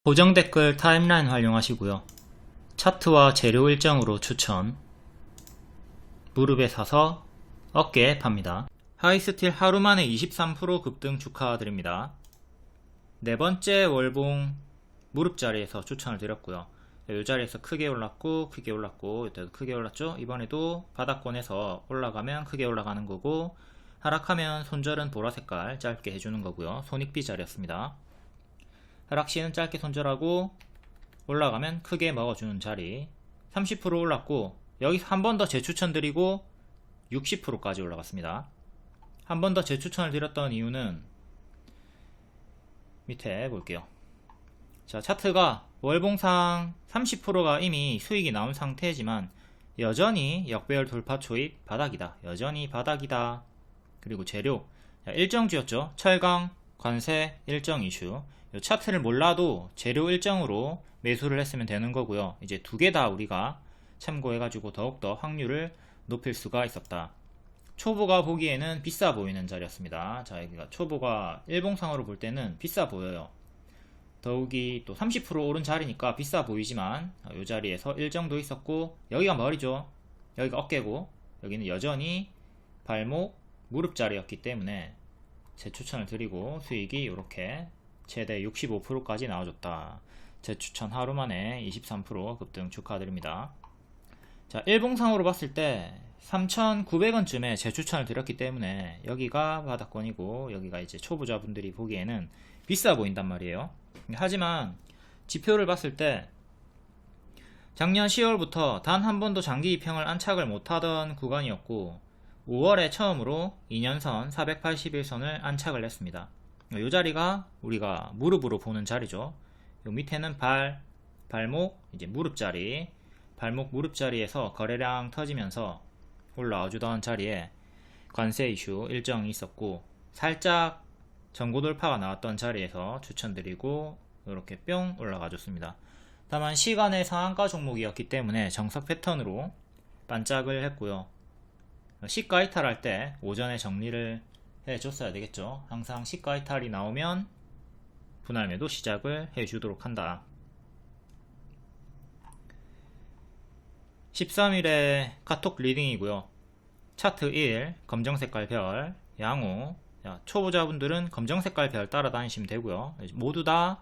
고정 댓글 타임라인 활용하시고요. 차트와 재료 일정으로 추천. 무릎에 사서 어깨에 팝니다. 하이스틸 하루 만에 23% 급등 축하드립니다. 네 번째 월봉 무릎 자리에서 추천을 드렸고요. 이 자리에서 크게 올랐고 크게 올랐고 이때도 크게 올랐죠. 이번에도 바닥권에서 올라가면 크게 올라가는 거고, 하락하면 손절은 보라색깔 짧게 해주는 거고요. 손익비 자리였습니다. 하락시는 짧게 손절하고 올라가면 크게 먹어주는 자리. 30% 올랐고 여기서 한 번 더 재추천 드리고 60%까지 올라갔습니다. 한 번 더 재추천을 드렸던 이유는 밑에 볼게요. 자, 차트가 월봉상 30%가 이미 수익이 나온 상태지만 여전히 역배열 돌파 초입 바닥이다. 여전히 바닥이다. 그리고 재료, 자, 일정주였죠. 철강, 관세, 일정 이슈. 이 차트를 몰라도 재료 일정으로 매수를 했으면 되는 거고요. 이제 두 개 다 우리가 참고해가지고 더욱더 확률을 높일 수가 있었다. 초보가 보기에는 비싸 보이는 자리였습니다. 자, 여기가 초보가 일봉상으로 볼 때는 비싸 보여요. 더욱이 또 30% 오른 자리니까 비싸 보이지만 이 자리에서 일정도 있었고, 여기가 머리죠. 여기가 어깨고 여기는 여전히 발목, 무릎 자리였기 때문에 재추천을 드리고 수익이 이렇게 최대 65%까지 나와줬다. 재추천 하루 만에 23% 급등 축하드립니다. 자, 일봉상으로 봤을 때 3,900원쯤에 재추천을 드렸기 때문에 여기가 바닥권이고 여기가 이제 초보자분들이 보기에는 비싸 보인단 말이에요. 하지만 지표를 봤을 때 작년 10월부터 단 한 번도 장기 입형을 안착을 못하던 구간이었고 5월에 처음으로 2년선 481선을 안착을 했습니다. 이 자리가 우리가 무릎으로 보는 자리죠. 요 밑에는 발목, 이제 무릎 자리, 발목 무릎 자리에서 거래량 터지면서 올라와주던 자리에 관세 이슈 일정이 있었고, 살짝 전고 돌파가 나왔던 자리에서 추천드리고 이렇게 뿅 올라가 줬습니다. 다만 시간의 상한가 종목이었기 때문에 정석 패턴으로 반짝을 했고요. 시가 이탈할 때 오전에 정리를 해줬어야 되겠죠. 항상 시가 이탈이 나오면 분할 매도 시작을 해주도록 한다. 13일에 카톡 리딩이고요. 차트 1 검정색깔 별 양호. 초보자분들은 검정색깔 별 따라 다니시면 되고요. 모두 다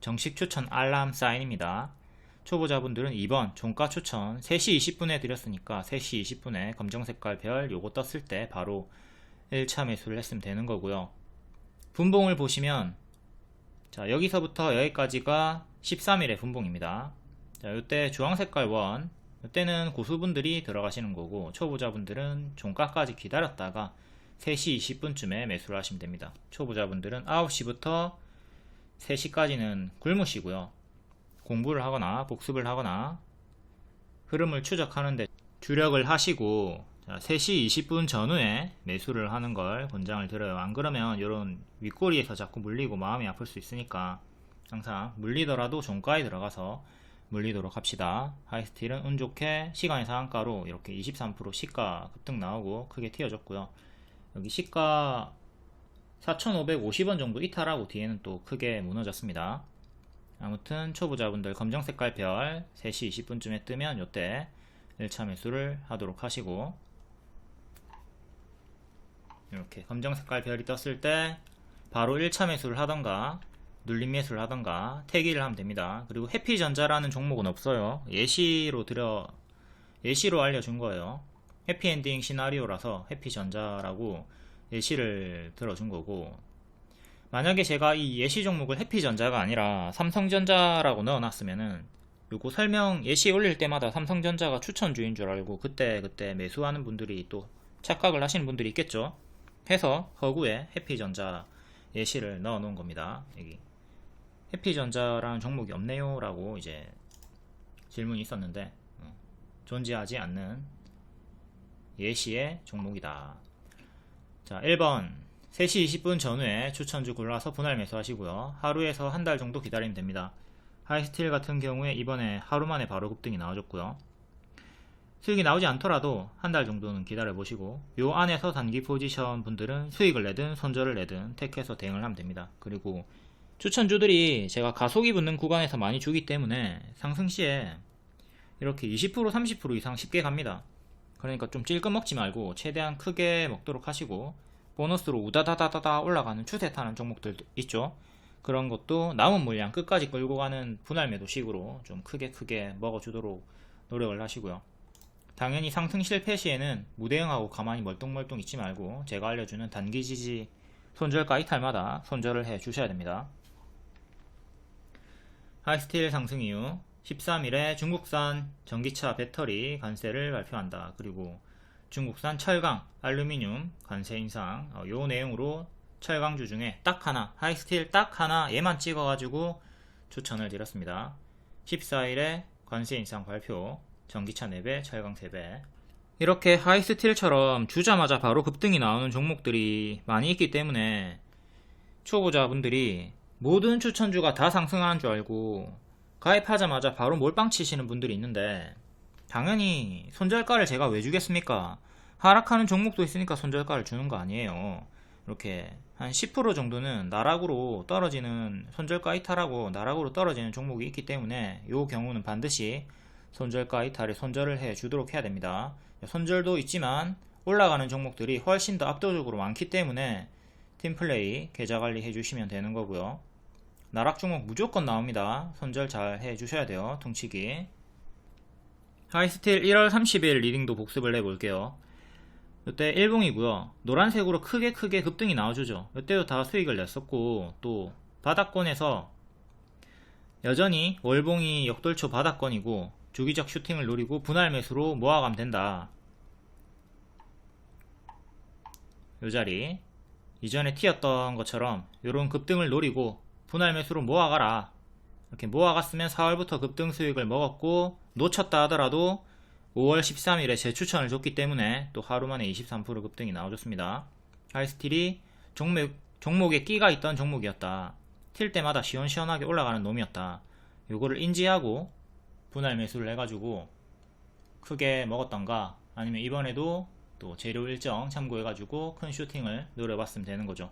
정식 추천 알람 사인입니다. 초보자분들은 2번 종가 추천 3시 20분에 드렸으니까 3시 20분에 검정색깔 별 요거 떴을 때 바로 1차 매수를 했으면 되는 거고요. 분봉을 보시면 자, 여기서부터 여기까지가 13일의 분봉입니다. 자, 요때 주황색깔 원, 요때는 고수분들이 들어가시는 거고 초보자분들은 종가까지 기다렸다가 3시 20분쯤에 매수를 하시면 됩니다. 초보자분들은 9시부터 3시까지는 굶으시고요. 공부를 하거나 복습을 하거나 흐름을 추적하는데 주력을 하시고, 자, 3시 20분 전후에 매수를 하는 걸 권장을 드려요. 안 그러면 이런 윗꼬리에서 자꾸 물리고 마음이 아플 수 있으니까 항상 물리더라도 종가에 들어가서 물리도록 합시다. 하이스틸은 운 좋게 시간의 상한가로 이렇게 23% 시가 급등 나오고 크게 튀어줬고요. 여기 시가 4,550원 정도 이탈하고 뒤에는 또 크게 무너졌습니다. 아무튼 초보자분들 검정색깔 별 3시 20분쯤에 뜨면 요때 1차 매수를 하도록 하시고, 이렇게 검정색깔 별이 떴을 때 바로 1차 매수를 하던가 눌림 매수를 하던가 태기를 하면 됩니다. 그리고 해피전자라는 종목은 없어요. 예시로 알려준 거예요. 해피엔딩 시나리오라서 해피전자라고 예시를 들어준 거고, 만약에 제가 이 예시 종목을 해피전자가 아니라 삼성전자라고 넣어놨으면은 요거 설명 예시 올릴 때마다 삼성전자가 추천주인 줄 알고 그때 매수하는 분들이 또 착각을 하시는 분들이 있겠죠. 해서 허구에 해피전자 예시를 넣어 놓은 겁니다. 여기 해피전자라는 종목이 없네요 라고 이제 질문이 있었는데 존재하지 않는 예시의 종목이다. 자, 1번 3시 20분 전후에 추천주 골라서 분할 매수하시고요. 하루에서 한 달 정도 기다리면 됩니다. 하이스틸 같은 경우에 이번에 하루 만에 바로 급등이 나와줬고요. 수익이 나오지 않더라도 한 달 정도는 기다려 보시고, 요 안에서 단기 포지션 분들은 수익을 내든 손절을 내든 택해서 대응을 하면 됩니다. 그리고 추천주들이 제가 가속이 붙는 구간에서 많이 주기 때문에 상승시에 이렇게 20% 30% 이상 쉽게 갑니다. 그러니까 좀 찔끔 먹지 말고 최대한 크게 먹도록 하시고, 보너스로 우다다다다다 올라가는 추세 타는 종목들 있죠. 그런 것도 남은 물량 끝까지 끌고 가는 분할 매도식으로 좀 크게 먹어주도록 노력을 하시고요. 당연히 상승 실패 시에는 무대응하고 가만히 멀뚱멀뚱 있지 말고 제가 알려주는 단기 지지 손절가 이탈마다 손절을 해 주셔야 됩니다. 하이스틸 상승 이후 13일에 중국산 전기차 배터리 관세를 발표한다. 그리고 중국산 철강, 알루미늄 관세 인상, 요 내용으로 철강주 중에 딱 하나, 하이스틸 딱 하나 얘만 찍어가지고 추천을 드렸습니다. 14일에 관세 인상 발표, 전기차 4배, 철강 3배. 이렇게 하이스틸처럼 주자마자 바로 급등이 나오는 종목들이 많이 있기 때문에 초보자분들이 모든 추천주가 다 상승하는 줄 알고 가입하자마자 바로 몰빵 치시는 분들이 있는데, 당연히 손절가를 제가 왜 주겠습니까? 하락하는 종목도 있으니까 손절가를 주는 거 아니에요. 이렇게 한 10% 정도는 나락으로 떨어지는, 손절가 이탈하고 나락으로 떨어지는 종목이 있기 때문에 이 경우는 반드시 손절가 이탈에 손절을 해 주도록 해야 됩니다. 손절도 있지만 올라가는 종목들이 훨씬 더 압도적으로 많기 때문에 팀플레이 계좌 관리 해주시면 되는 거고요. 나락 종목 무조건 나옵니다. 손절 잘 해주셔야 돼요. 퉁치기. 하이스틸 1월 30일 리딩도 복습을 해볼게요. 이때 일봉이고요. 노란색으로 크게 급등이 나와주죠. 이때도 다 수익을 냈었고, 또 바닥권에서 여전히 월봉이 역돌초 바닥권이고 주기적 슈팅을 노리고 분할 매수로 모아가면 된다. 요 자리 이전에 튀었던 것처럼 요런 급등을 노리고 분할 매수로 모아가라. 이렇게 모아갔으면 4월부터 급등 수익을 먹었고, 놓쳤다 하더라도 5월 13일에 재추천을 줬기 때문에 또 하루 만에 23% 급등이 나와줬습니다. 하이스틸이 종목에 끼가 있던 종목이었다. 튈 때마다 시원시원하게 올라가는 놈이었다. 요거를 인지하고 분할 매수를 해가지고 크게 먹었던가, 아니면 이번에도 또 재료 일정 참고해가지고 큰 슈팅을 노려봤으면 되는 거죠.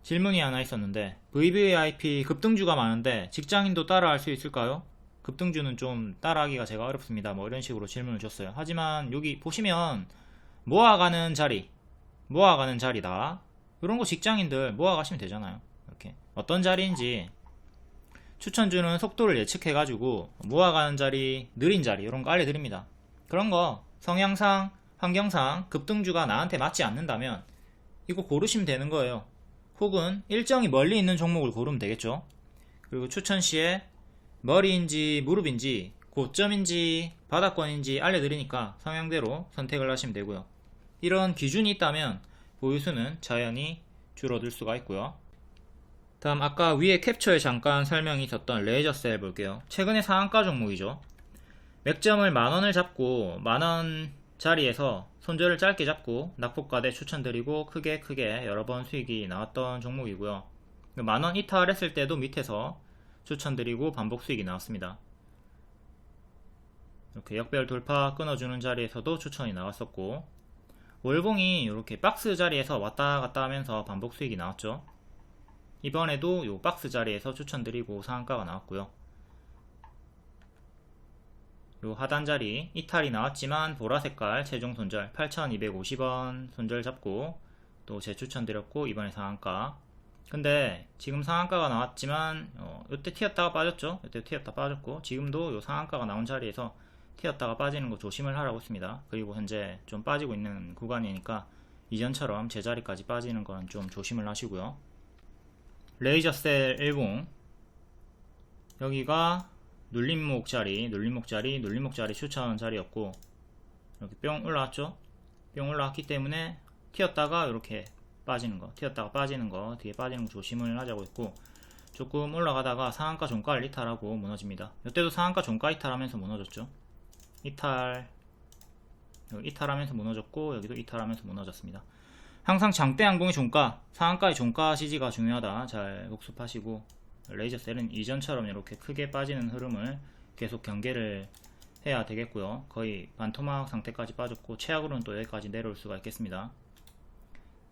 질문이 하나 있었는데, VVIP 급등주가 많은데 직장인도 따라할 수 있을까요? 급등주는 좀 따라하기가 제가 어렵습니다. 뭐 이런 식으로 질문을 줬어요. 하지만 여기 보시면 모아가는 자리다. 이런 거 직장인들 모아가시면 되잖아요. 이렇게 어떤 자리인지 추천주는 속도를 예측해가지고 모아가는 자리, 느린 자리 이런 거 알려드립니다. 그런 거 성향상, 환경상 급등주가 나한테 맞지 않는다면 이거 고르시면 되는 거예요. 혹은 일정이 멀리 있는 종목을 고르면 되겠죠. 그리고 추천 시에 머리인지 무릎인지 고점인지 바닥권인지 알려드리니까 성향대로 선택을 하시면 되고요. 이런 기준이 있다면 보유수는 자연히 줄어들 수가 있고요. 다음 아까 위에 캡처에 잠깐 설명이 있었던 레이저셀 볼게요. 최근에 상한가 종목이죠. 맥점을 만원을 잡고 만원 자리에서 손절을 짧게 잡고 낙폭과대 추천드리고 크게 여러 번 수익이 나왔던 종목이고요. 만원 이탈했을 때도 밑에서 추천드리고 반복 수익이 나왔습니다. 이렇게 역배열 돌파 끊어주는 자리에서도 추천이 나왔었고, 월봉이 이렇게 박스 자리에서 왔다 갔다 하면서 반복 수익이 나왔죠. 이번에도 이 박스 자리에서 추천드리고 상한가가 나왔고요. 요 하단 자리 이탈이 나왔지만 보라색깔 최종 손절 8,250원 손절 잡고 또 재추천드렸고, 이번에 상한가. 근데 지금 상한가가 나왔지만 이때 튀었다가 빠졌죠. 이때 튀었다 빠졌고, 지금도 요 상한가가 나온 자리에서 튀었다가 빠지는 거 조심을 하라고 했습니다. 그리고 현재 좀 빠지고 있는 구간이니까 이전처럼 제자리까지 빠지는 건 좀 조심을 하시고요. 레이저셀 일봉, 여기가 눌림목 자리 추천 자리였고, 이렇게 뿅 올라왔죠. 뿅 올라왔기 때문에 튀었다가 이렇게 빠지는 거, 뒤에 빠지는 거 조심을 하자고 했고, 조금 올라가다가 상한가 종가를 이탈하고 무너집니다. 이때도 상한가 종가 이탈하면서 무너졌죠. 이탈하면서 무너졌고, 여기도 이탈하면서 무너졌습니다. 항상 장대 항공의 종가, 상한가의 종가 지지가 중요하다. 잘 복습하시고, 레이저셀은 이전처럼 이렇게 크게 빠지는 흐름을 계속 경계를 해야 되겠고요. 거의 반토막 상태까지 빠졌고, 최악으로는 또 여기까지 내려올 수가 있겠습니다.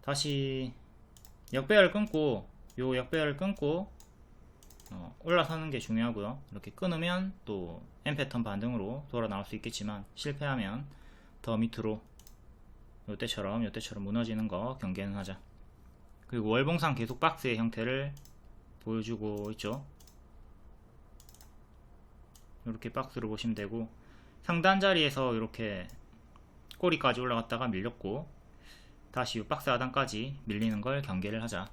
다시 역배열 끊고 요 역배열을 끊고 올라서는 게 중요하고요. 이렇게 끊으면 또 M 패턴 반등으로 돌아 나올 수 있겠지만 실패하면 더 밑으로 요때처럼 무너지는 거 경계는 하자. 그리고 월봉상 계속 박스의 형태를 보여주고 있죠. 이렇게 박스로 보시면 되고, 상단 자리에서 이렇게 꼬리까지 올라갔다가 밀렸고 다시 이 박스 하단까지 밀리는 걸 경계를 하자.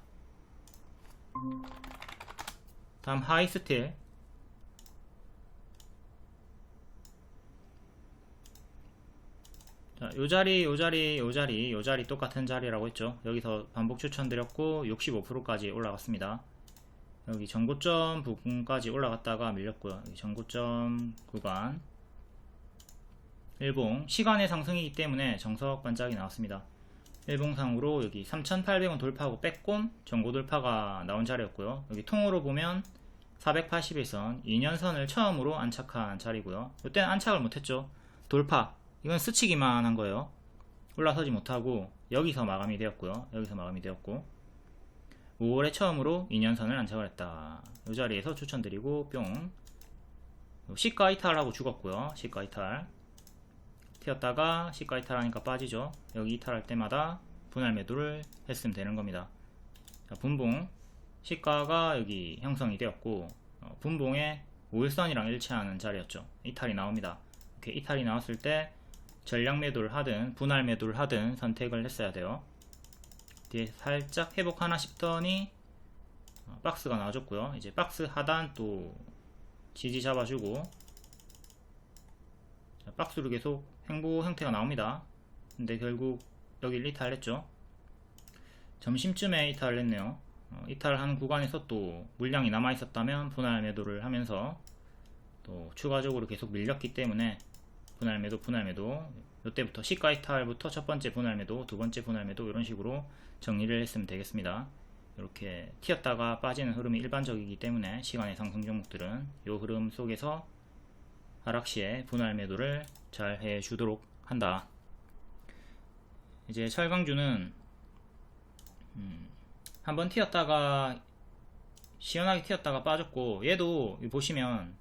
다음 하이스틸. 자, 요 자리 똑같은 자리라고 했죠. 여기서 반복 추천드렸고 65%까지 올라갔습니다. 여기 전고점 부분까지 올라갔다가 밀렸고요. 여기 전고점 구간 일봉 시간의 상승이기 때문에 정석 반짝이 나왔습니다. 일봉상으로 여기 3,800원 돌파하고 빼꼼 전고 돌파가 나온 자리였고요. 여기 통으로 보면 481선 2년선을 처음으로 안착한 자리고요. 이때는 안착을 못했죠. 돌파, 이건 스치기만 한 거예요. 올라서지 못하고 여기서 마감이 되었고요. 여기서 마감이 되었고 5월에 처음으로 2년선을 안착을 했다. 이 자리에서 추천드리고 뿅 시가 이탈하고 죽었고요. 시가 이탈 튀었다가 시가 이탈하니까 빠지죠. 여기 이탈할 때마다 분할 매도를 했으면 되는 겁니다. 자, 분봉 시가가 여기 형성이 되었고 분봉에 5일선이랑 일치하는 자리였죠. 이탈이 나옵니다. 이렇게 이탈이 나왔을 때 전량 매도를 하든 분할 매도를 하든 선택을 했어야 돼요. 뒤에 살짝 회복하나 싶더니 박스가 나와줬고요. 이제 박스 하단 또 지지 잡아주고 자, 박스로 계속 횡보 형태가 나옵니다. 근데 결국 여기 이탈했죠. 점심쯤에 이탈을 했네요. 이탈한 구간에서 또 물량이 남아있었다면 분할 매도를 하면서 또 추가적으로 계속 밀렸기 때문에 분할 매도 이때부터 시가 이탈부터 첫 번째 분할 매도, 두 번째 분할 매도 이런 식으로 정리를 했으면 되겠습니다. 이렇게 튀었다가 빠지는 흐름이 일반적이기 때문에 시간의 상승 종목들은 이 흐름 속에서 하락시에 분할 매도를 잘 해주도록 한다. 이제 철강주는 한번 튀었다가 시원하게 튀었다가 빠졌고 얘도 보시면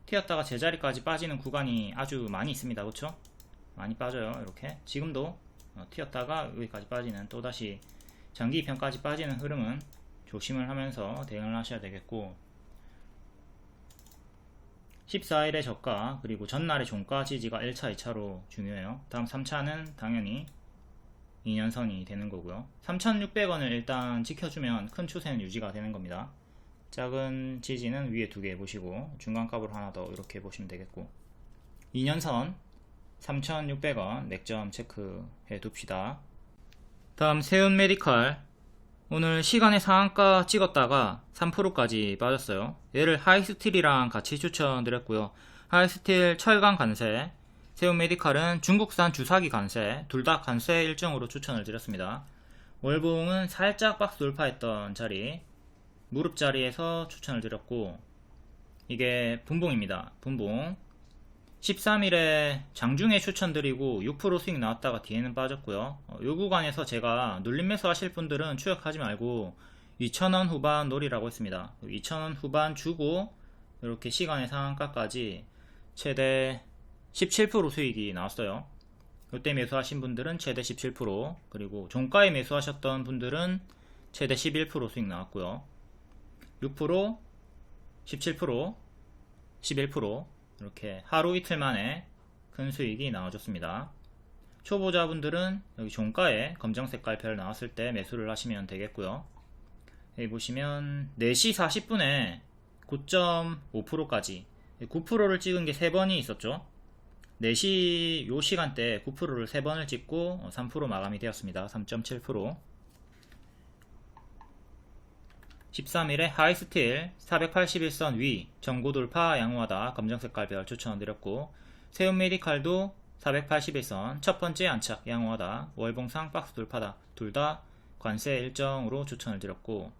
튀었다가 제자리까지 빠지는 구간이 아주 많이 있습니다. 그렇죠? 많이 빠져요. 이렇게 지금도 튀었다가 여기까지 빠지는 또다시 장기 2편까지 빠지는 흐름은 조심을 하면서 대응을 하셔야 되겠고 14일의 저가 그리고 전날의 종가 지지가 1차 2차로 중요해요. 다음 3차는 당연히 2년선이 되는 거고요. 3,600원을 일단 지켜주면 큰 추세는 유지가 되는 겁니다. 작은 지지는 위에 두 개 보시고 중간값으로 하나 더 이렇게 보시면 되겠고 2년선 3,600원 맥점 체크해 둡시다. 다음 세운메디칼 오늘 시간의 상한가 찍었다가 3%까지 빠졌어요. 얘를 하이스틸이랑 같이 추천드렸고요. 하이스틸 철강 관세, 세운메디칼은 중국산 주사기 관세, 둘 다 관세 일정으로 추천을 드렸습니다. 월봉은 살짝 박스 돌파했던 자리, 무릎 자리에서 추천을 드렸고 이게 분봉입니다. 분봉 13일에 장중에 추천드리고 6% 수익 나왔다가 뒤에는 빠졌고요. 요 구간에서 제가 눌림 매수 하실 분들은 추격하지 말고 2,000원 후반 놀이라고 했습니다. 2,000원 후반 주고 이렇게 시간의 상한가까지 최대 17% 수익이 나왔어요. 이때 매수하신 분들은 최대 17%, 그리고 종가에 매수하셨던 분들은 최대 11% 수익 나왔고요. 6%, 17%, 11% 이렇게 하루 이틀 만에 큰 수익이 나와줬습니다. 초보자분들은 여기 종가에 검정 색깔 별 나왔을 때 매수를 하시면 되겠고요. 여기 보시면 4시 40분에 9.5%까지 9%를 찍은 게 3번이 있었죠. 4시 요 시간대 9%를 3번을 찍고 3% 마감이 되었습니다. 3.7%. 13일에 하이스틸 481선 위 전고 돌파 양호하다 검정색깔 별 추천드렸고 세운메디칼도 481선 첫번째 안착 양호하다 월봉상 박스 돌파다 둘 다 관세 일정으로 추천을 드렸고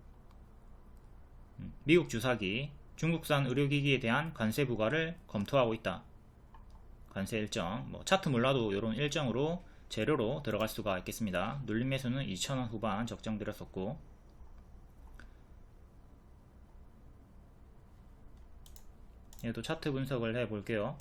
미국 주사기 중국산 의료기기에 대한 관세 부과를 검토하고 있다. 관세 일정 차트 몰라도 이런 일정으로 재료로 들어갈 수가 있겠습니다. 눌림 매수는 2,000원 후반 적정 드렸었고 얘도 차트 분석을 해 볼게요.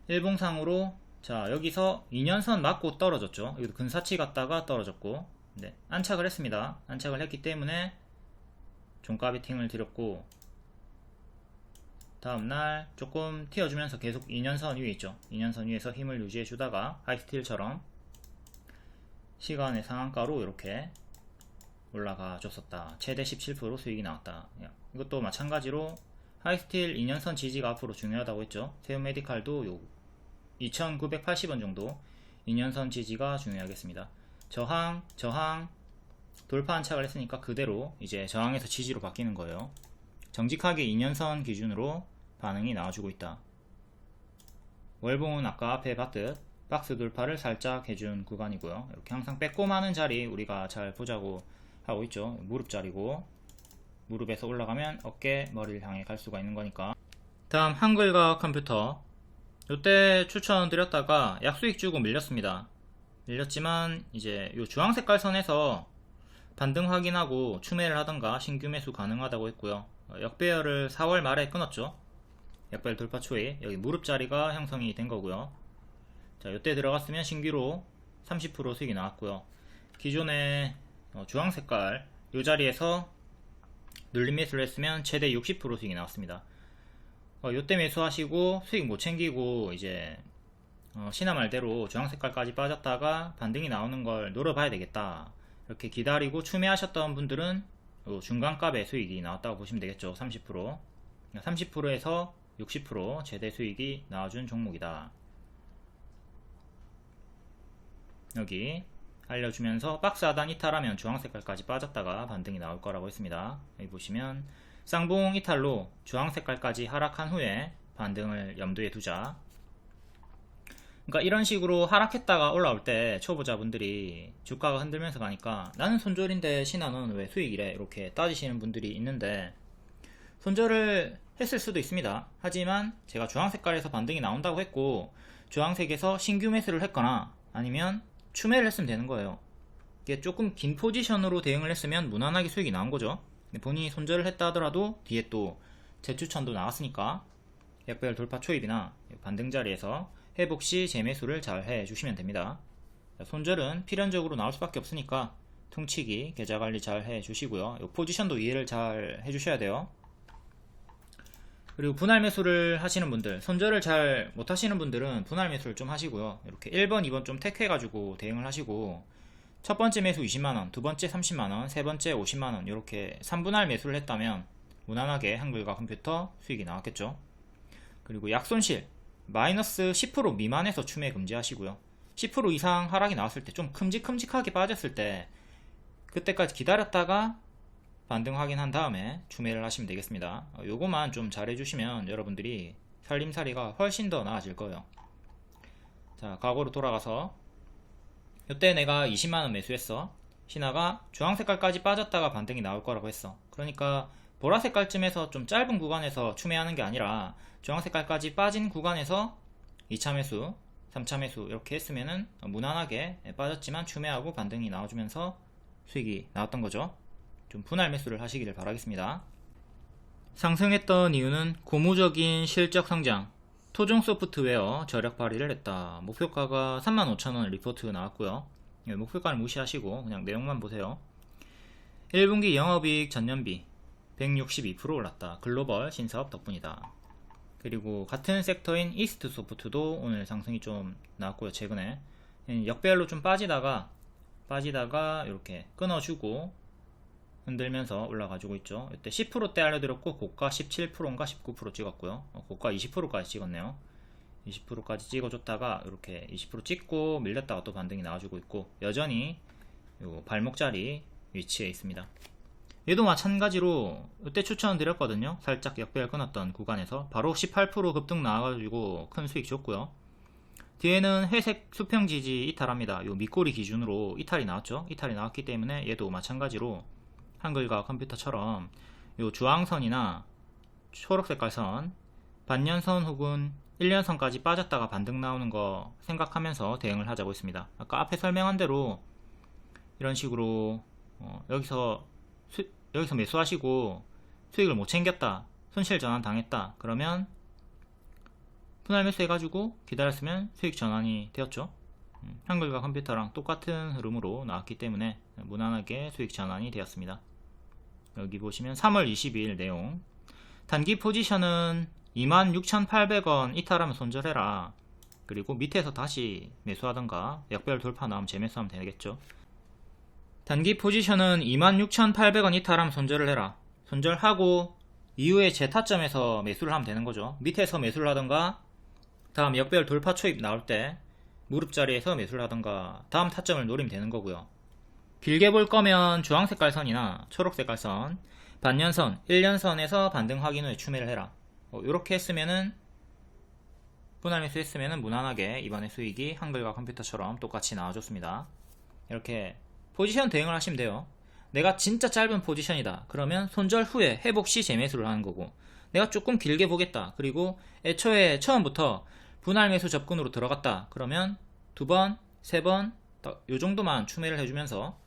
일봉상으로 자 여기서 2년선 맞고 떨어졌죠. 여기도 근사치 갔다가 떨어졌고, 네, 안착을 했습니다. 안착을 했기 때문에 종가 베팅을 드렸고, 다음날 조금 튀어주면서 계속 2년선 위에 있죠. 2년선 위에서 힘을 유지해 주다가 하이스틸처럼 시간의 상한가로 이렇게 올라가 줬었다. 최대 17% 수익이 나왔다. 이것도 마찬가지로 하이스틸 2년선 지지가 앞으로 중요하다고 했죠. 세움메디칼도 요 2980원 정도 2년선 지지가 중요하겠습니다. 저항 돌파 안착을 했으니까 그대로 이제 저항에서 지지로 바뀌는 거예요. 정직하게 2년선 기준으로 반응이 나와주고 있다. 월봉은 아까 앞에 봤듯 박스 돌파를 살짝 해준 구간이고요. 이렇게 항상 빼꼼하는 자리 우리가 잘 보자고 하고 있죠. 무릎 자리고, 무릎에서 올라가면 어깨, 머리를 향해 갈 수가 있는 거니까. 다음 한글과 컴퓨터. 이때 추천드렸다가 약수익 주고 밀렸습니다. 밀렸지만 이제 요 주황색깔 선에서 반등 확인하고 추매를 하던가 신규 매수 가능하다고 했고요. 역배열을 4월 말에 끊었죠. 역배열 돌파 초에 여기 무릎 자리가 형성이 된 거고요. 자, 이때 들어갔으면 신규로 30% 수익이 나왔고요. 기존에 주황색깔 이 자리에서 눌림 매수를 했으면 최대 60% 수익이 나왔습니다. 이때 매수하시고 수익 못 챙기고 이제 신화 말대로 주황색깔까지 빠졌다가 반등이 나오는 걸 노려봐야 되겠다, 이렇게 기다리고 추매하셨던 분들은 중간값의 수익이 나왔다고 보시면 되겠죠. 30%에서 60% 최대 수익이 나와준 종목이다. 여기 알려주면서 박스 하단 이탈하면 주황색깔까지 빠졌다가 반등이 나올 거라고 했습니다. 여기 보시면 쌍봉 이탈로 주황색깔까지 하락한 후에 반등을 염두에 두자. 그러니까 이런 식으로 하락했다가 올라올 때 초보자분들이 주가가 흔들면서 가니까 나는 손절인데 신한은 왜 수익이래, 이렇게 따지시는 분들이 있는데, 손절을 했을 수도 있습니다. 하지만 제가 주황색깔에서 반등이 나온다고 했고 주황색에서 신규 매수를 했거나 아니면 추매를 했으면 되는 거예요. 이게 조금 긴 포지션으로 대응을 했으면 무난하게 수익이 나온 거죠. 본인이 손절을 했다 하더라도 뒤에 또 재추천도 나왔으니까 역배열 돌파 초입이나 반등 자리에서 회복시 재매수를 잘 해주시면 됩니다. 손절은 필연적으로 나올 수밖에 없으니까 퉁치기, 계좌관리 잘 해주시고요. 이 포지션도 이해를 잘 해주셔야 돼요. 그리고 분할 매수를 하시는 분들, 손절을 잘 못하시는 분들은 분할 매수를 좀 하시고요. 이렇게 1번, 2번 좀 택해가지고 대응을 하시고, 첫 번째 매수 20만원, 두 번째 30만원, 세 번째 50만원, 이렇게 3분할 매수를 했다면 무난하게 한글과 컴퓨터 수익이 나왔겠죠. 그리고 약손실 마이너스 10% 미만에서 추매 금지하시고요. 10% 이상 하락이 나왔을 때, 좀 큼직큼직하게 빠졌을 때 그때까지 기다렸다가 반등 확인한 다음에 추매를 하시면 되겠습니다. 요거만 좀 잘 해주시면 여러분들이 살림살이가 훨씬 더 나아질 거예요. 자, 과거로 돌아가서 이때 내가 20만원 매수했어. 신화가 주황색깔까지 빠졌다가 반등이 나올 거라고 했어. 그러니까 보라색깔쯤에서 좀 짧은 구간에서 추매하는 게 아니라 주황색깔까지 빠진 구간에서 2차 매수, 3차 매수 이렇게 했으면은 무난하게 빠졌지만 추매하고 반등이 나와주면서 수익이 나왔던 거죠. 좀 분할 매수를 하시기를 바라겠습니다. 상승했던 이유는 고무적인 실적 성장, 토종 소프트웨어 저력 발휘를 했다. 목표가가 35,000원 리포트 나왔고요. 목표가를 무시하시고 그냥 내용만 보세요. 1분기 영업이익 전년비 162% 올랐다. 글로벌 신사업 덕분이다. 그리고 같은 섹터인 이스트 소프트도 오늘 상승이 좀 나왔고요. 최근에 역배열로 좀 빠지다가 이렇게 끊어주고 흔들면서 올라가지고 있죠. 이때 10%대 알려드렸고 고가 17%인가 19% 찍었고요. 고가 20%까지 찍었네요. 20%까지 찍어줬다가 이렇게 20% 찍고 밀렸다가 또 반등이 나와주고 있고, 여전히 요 발목 자리 위치에 있습니다. 얘도 마찬가지로 이때 추천드렸거든요. 살짝 역배열 끊었던 구간에서 바로 18% 급등 나와가지고 큰 수익 줬고요. 뒤에는 회색 수평 지지 이탈합니다. 요 밑꼬리 기준으로 이탈이 나왔죠. 이탈이 나왔기 때문에 얘도 마찬가지로 한글과 컴퓨터처럼 요 주황선이나 초록색깔 선, 반년선 혹은 1년선까지 빠졌다가 반등 나오는 거 생각하면서 대응을 하자고 했습니다. 아까 앞에 설명한 대로 이런 식으로 여기서 매수하시고 수익을 못 챙겼다, 손실 전환 당했다. 그러면 분할 매수 해가지고 기다렸으면 수익 전환이 되었죠. 한글과 컴퓨터랑 똑같은 흐름으로 나왔기 때문에 무난하게 수익 전환이 되었습니다. 여기 보시면 3월 22일 내용, 단기 포지션은 26,800원 이탈하면 손절해라. 그리고 밑에서 다시 매수하던가 역별 돌파 나오면 재매수하면 되겠죠. 단기 포지션은 26,800원 이탈하면 손절을 해라. 손절하고 이후에 제 타점에서 매수를 하면 되는 거죠. 밑에서 매수를 하던가 다음 역별 돌파 초입 나올 때 무릎 자리에서 매수를 하던가 다음 타점을 노리면 되는 거고요. 길게 볼 거면 주황색깔 선이나 초록색깔 선, 반년선, 1년선에서 반등 확인 후에 추매를 해라. 이렇게 했으면은 분할 매수 했으면은 무난하게 이번에 수익이 한글과 컴퓨터처럼 똑같이 나와줬습니다. 이렇게 포지션 대응을 하시면 돼요. 내가 진짜 짧은 포지션이다. 그러면 손절 후에 회복 시 재매수를 하는 거고, 내가 조금 길게 보겠다. 그리고 애초에 처음부터 분할 매수 접근으로 들어갔다. 그러면 두 번, 세 번, 요 정도만 추매를 해주면서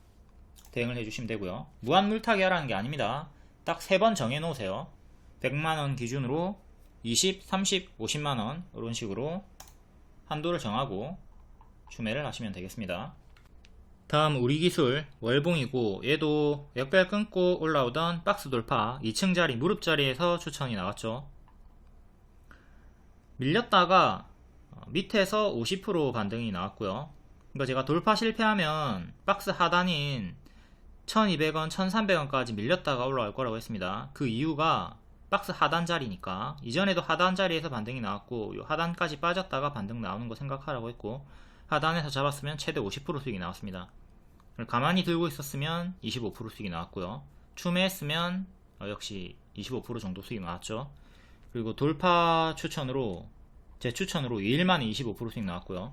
대응을 해주시면 되고요. 무한 물타기 하라는 게 아닙니다. 딱 3번 정해 놓으세요. 100만원 기준으로 20, 30, 50만원 이런 식으로 한도를 정하고 추매를 하시면 되겠습니다. 다음 우리 기술 월봉이고, 얘도 역별 끊고 올라오던 박스 돌파 2층 자리 무릎 자리에서 추천이 나왔죠. 밀렸다가 밑에서 50% 반등이 나왔고요. 그러니까 제가 돌파 실패하면 박스 하단인 1200원, 1300원까지 밀렸다가 올라갈 거라고 했습니다. 그 이유가 박스 하단 자리니까. 이전에도 하단 자리에서 반등이 나왔고, 요 하단까지 빠졌다가 반등 나오는 거 생각하라고 했고, 하단에서 잡았으면 최대 50% 수익이 나왔습니다. 가만히 들고 있었으면 25% 수익이 나왔고요. 추매했으면 역시 25% 정도 수익이 나왔죠. 그리고 돌파 추천으로, 제 추천으로 2일 만에 25% 수익 나왔고요.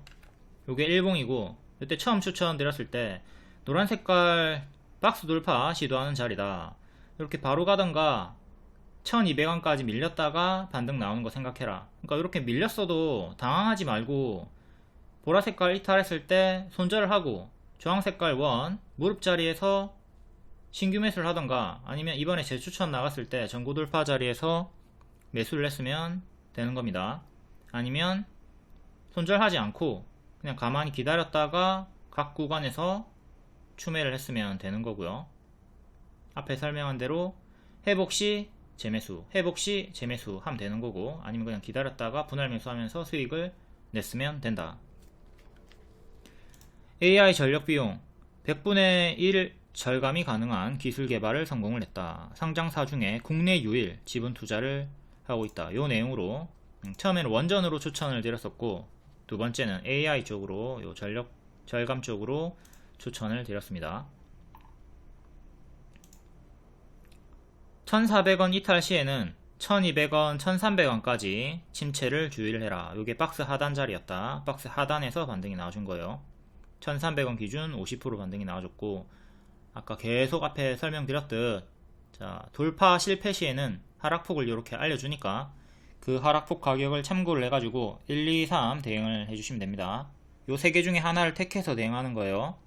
요게 일봉이고, 이때 처음 추천 드렸을 때 노란 색깔 박스 돌파 시도하는 자리다. 이렇게 바로 가던가 1200원까지 밀렸다가 반등 나오는 거 생각해라. 그러니까 이렇게 밀렸어도 당황하지 말고 보라색깔 이탈했을 때 손절을 하고 주황색깔 원 무릎 자리에서 신규 매수를 하던가, 아니면 이번에 제 추천 나갔을 때 전고 돌파 자리에서 매수를 했으면 되는 겁니다. 아니면 손절하지 않고 그냥 가만히 기다렸다가 각 구간에서 추매를 했으면 되는 거고요. 앞에 설명한 대로 회복시 재매수, 회복시 재매수 하면 되는 거고, 아니면 그냥 기다렸다가 분할 매수하면서 수익을 냈으면 된다. AI 전력 비용 100분의 1 절감이 가능한 기술 개발을 성공을 했다. 상장사 중에 국내 유일 지분 투자를 하고 있다. 요 내용으로 처음에는 원전으로 추천을 드렸었고, 두 번째는 AI 쪽으로, 요 전력 절감 쪽으로 추천을 드렸습니다. 1400원 이탈 시에는 1200원, 1300원까지 침체를 주의를 해라. 요게 박스 하단 자리였다. 박스 하단에서 반등이 나와준 거예요. 1300원 기준 50% 반등이 나와줬고, 아까 계속 앞에 설명드렸듯, 자, 돌파 실패 시에는 하락폭을 이렇게 알려주니까 그 하락폭 가격을 참고를 해가지고 1, 2, 3 대응을 해주시면 됩니다. 요 세 개 중에 하나를 택해서 대응하는 거예요.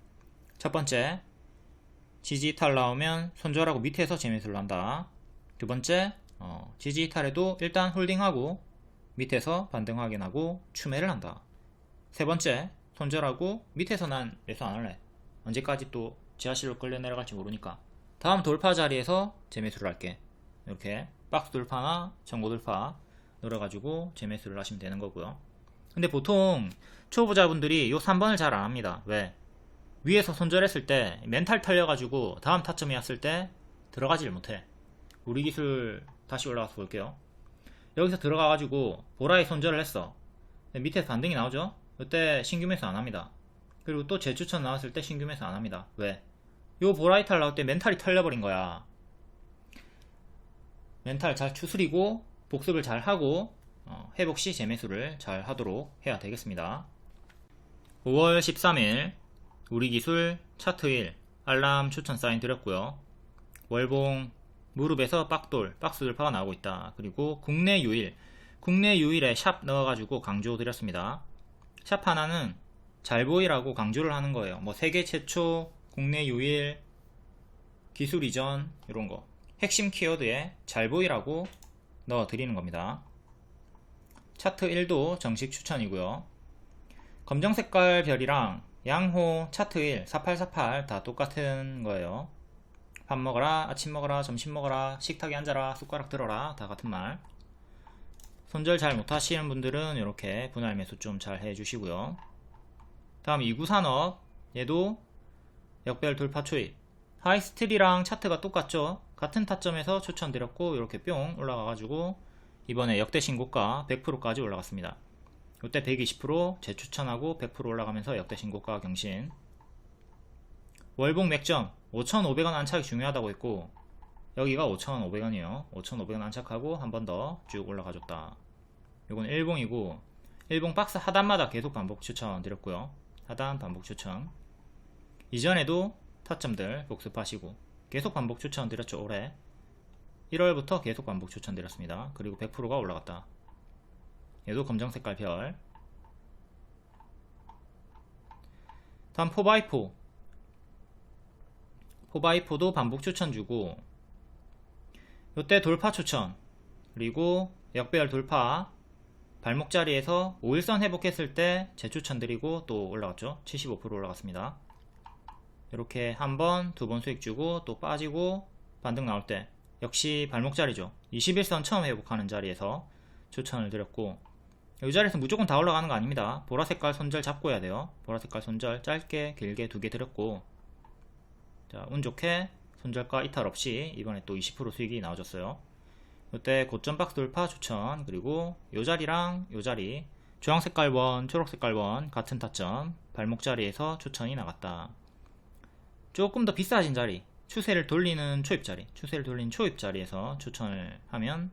첫 번째, 지지 이탈 나오면 손절하고 밑에서 재매수를 한다. 두 번째, 지지 이탈에도 일단 홀딩하고 밑에서 반등 확인하고 추매를 한다. 세 번째, 손절하고 밑에서 난 매수 안 할래. 언제까지 또 지하실로 끌려 내려갈지 모르니까 다음 돌파 자리에서 재매수를 할게. 이렇게 박스 돌파나 전고 돌파 늘어가지고 재매수를 하시면 되는 거고요. 근데 보통 초보자분들이 요 3번을 잘 안 합니다. 왜? 위에서 손절했을 때 멘탈 털려가지고 다음 타점이 왔을 때 들어가지를 못해. 우리 기술 다시 올라가서 볼게요. 여기서 들어가가지고 보라에 손절을 했어. 밑에서 반등이 나오죠? 이때 신규 매수 안 합니다. 그리고 또 재추천 나왔을 때 신규 매수 안 합니다. 왜? 요 보라 이탈 나올 때 멘탈이 털려버린 거야. 멘탈 잘 추스리고 복습을 잘 하고 회복시 재매수를 잘 하도록 해야 되겠습니다. 5월 13일 우리기술 차트 1 알람 추천 사인 드렸고요. 월봉 무릎에서 박돌, 박스 돌파가 나오고 있다. 그리고 국내 유일에 샵 넣어가지고 강조 드렸습니다. 샵 하나는 잘 보이라고 강조를 하는 거예요. 뭐 세계 최초, 국내 유일, 기술 이전 이런 거 핵심 키워드에 잘 보이라고 넣어 드리는 겁니다. 차트 1도 정식 추천이고요. 검정 색깔 별이랑 양호 차트 1 4848 다 똑같은 거예요. 밥 먹어라, 아침 먹어라, 점심 먹어라, 식탁에 앉아라, 숟가락 들어라, 다 같은 말. 손절 잘 못하시는 분들은 이렇게 분할 매수 좀 잘 해주시고요. 다음 2구 산업, 얘도 역별 돌파 초입. 하이스틸이랑 차트가 똑같죠. 같은 타점에서 추천드렸고 이렇게 뿅 올라가가지고 이번에 역대 신고가 100%까지 올라갔습니다. 이때 120% 재추천하고 100% 올라가면서 역대 신고가 경신. 월봉 맥점 5,500원 안착이 중요하다고 했고 여기가 5,500원이에요 5,500원 안착하고 한 번 더 쭉 올라가줬다. 이건 일봉이고 일봉 박스 하단마다 계속 반복 추천 드렸고요. 하단 반복 추천. 이전에도 타점들 복습하시고 계속 반복 추천 드렸죠. 올해 1월부터 계속 반복 추천 드렸습니다. 그리고 100%가 올라갔다. 얘도 검정색깔 별. 다음 4x4 4x4도 반복 추천 주고 요때 돌파 추천 그리고 역배열 돌파 발목 자리에서 5일선 회복했을 때 재추천 드리고 또 올라갔죠. 75% 올라갔습니다. 이렇게 한번 두 번 수익 주고 또 빠지고 반등 나올 때 역시 발목 자리죠. 21선 처음 회복하는 자리에서 추천을 드렸고 이 자리에서 무조건 다 올라가는 거 아닙니다. 보라색깔 손절 잡고 해야 돼요. 보라색깔 손절 짧게 길게 두 개 드렸고 자, 운 좋게 손절가 이탈 없이 이번에 또 20% 수익이 나와줬어요. 이때 고점 박스 돌파 추천 그리고 요 자리랑 요 자리 주황색깔 원 초록색깔 원 같은 타점 발목 자리에서 추천이 나갔다. 조금 더 비싸진 자리 추세를 돌리는 초입 자리 추세를 돌리는 초입 자리에서 추천을 하면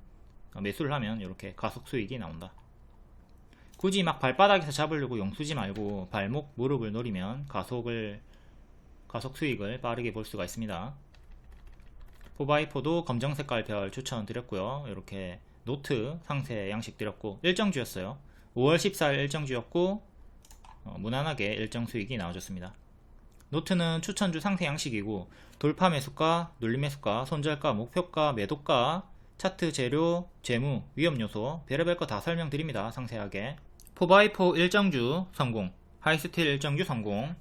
매수를 하면 이렇게 가속 수익이 나온다. 굳이 막 발바닥에서 잡으려고 용쓰지 말고 발목 무릎을 노리면 가속 수익을 빠르게 볼 수가 있습니다. 4x4도 검정색깔 별 추천 드렸고요. 이렇게 노트 상세 양식 드렸고 일정주였어요. 5월 14일 일정주였고 무난하게 일정 수익이 나와줬습니다. 노트는 추천주 상세 양식이고 돌파 매수가, 눌림 매수가, 손절가, 목표가, 매도가, 차트 재료, 재무, 위험 요소 별의별 거 다 설명드립니다. 상세하게. 4x4 일정주 성공, 하이스틸 일정주 성공.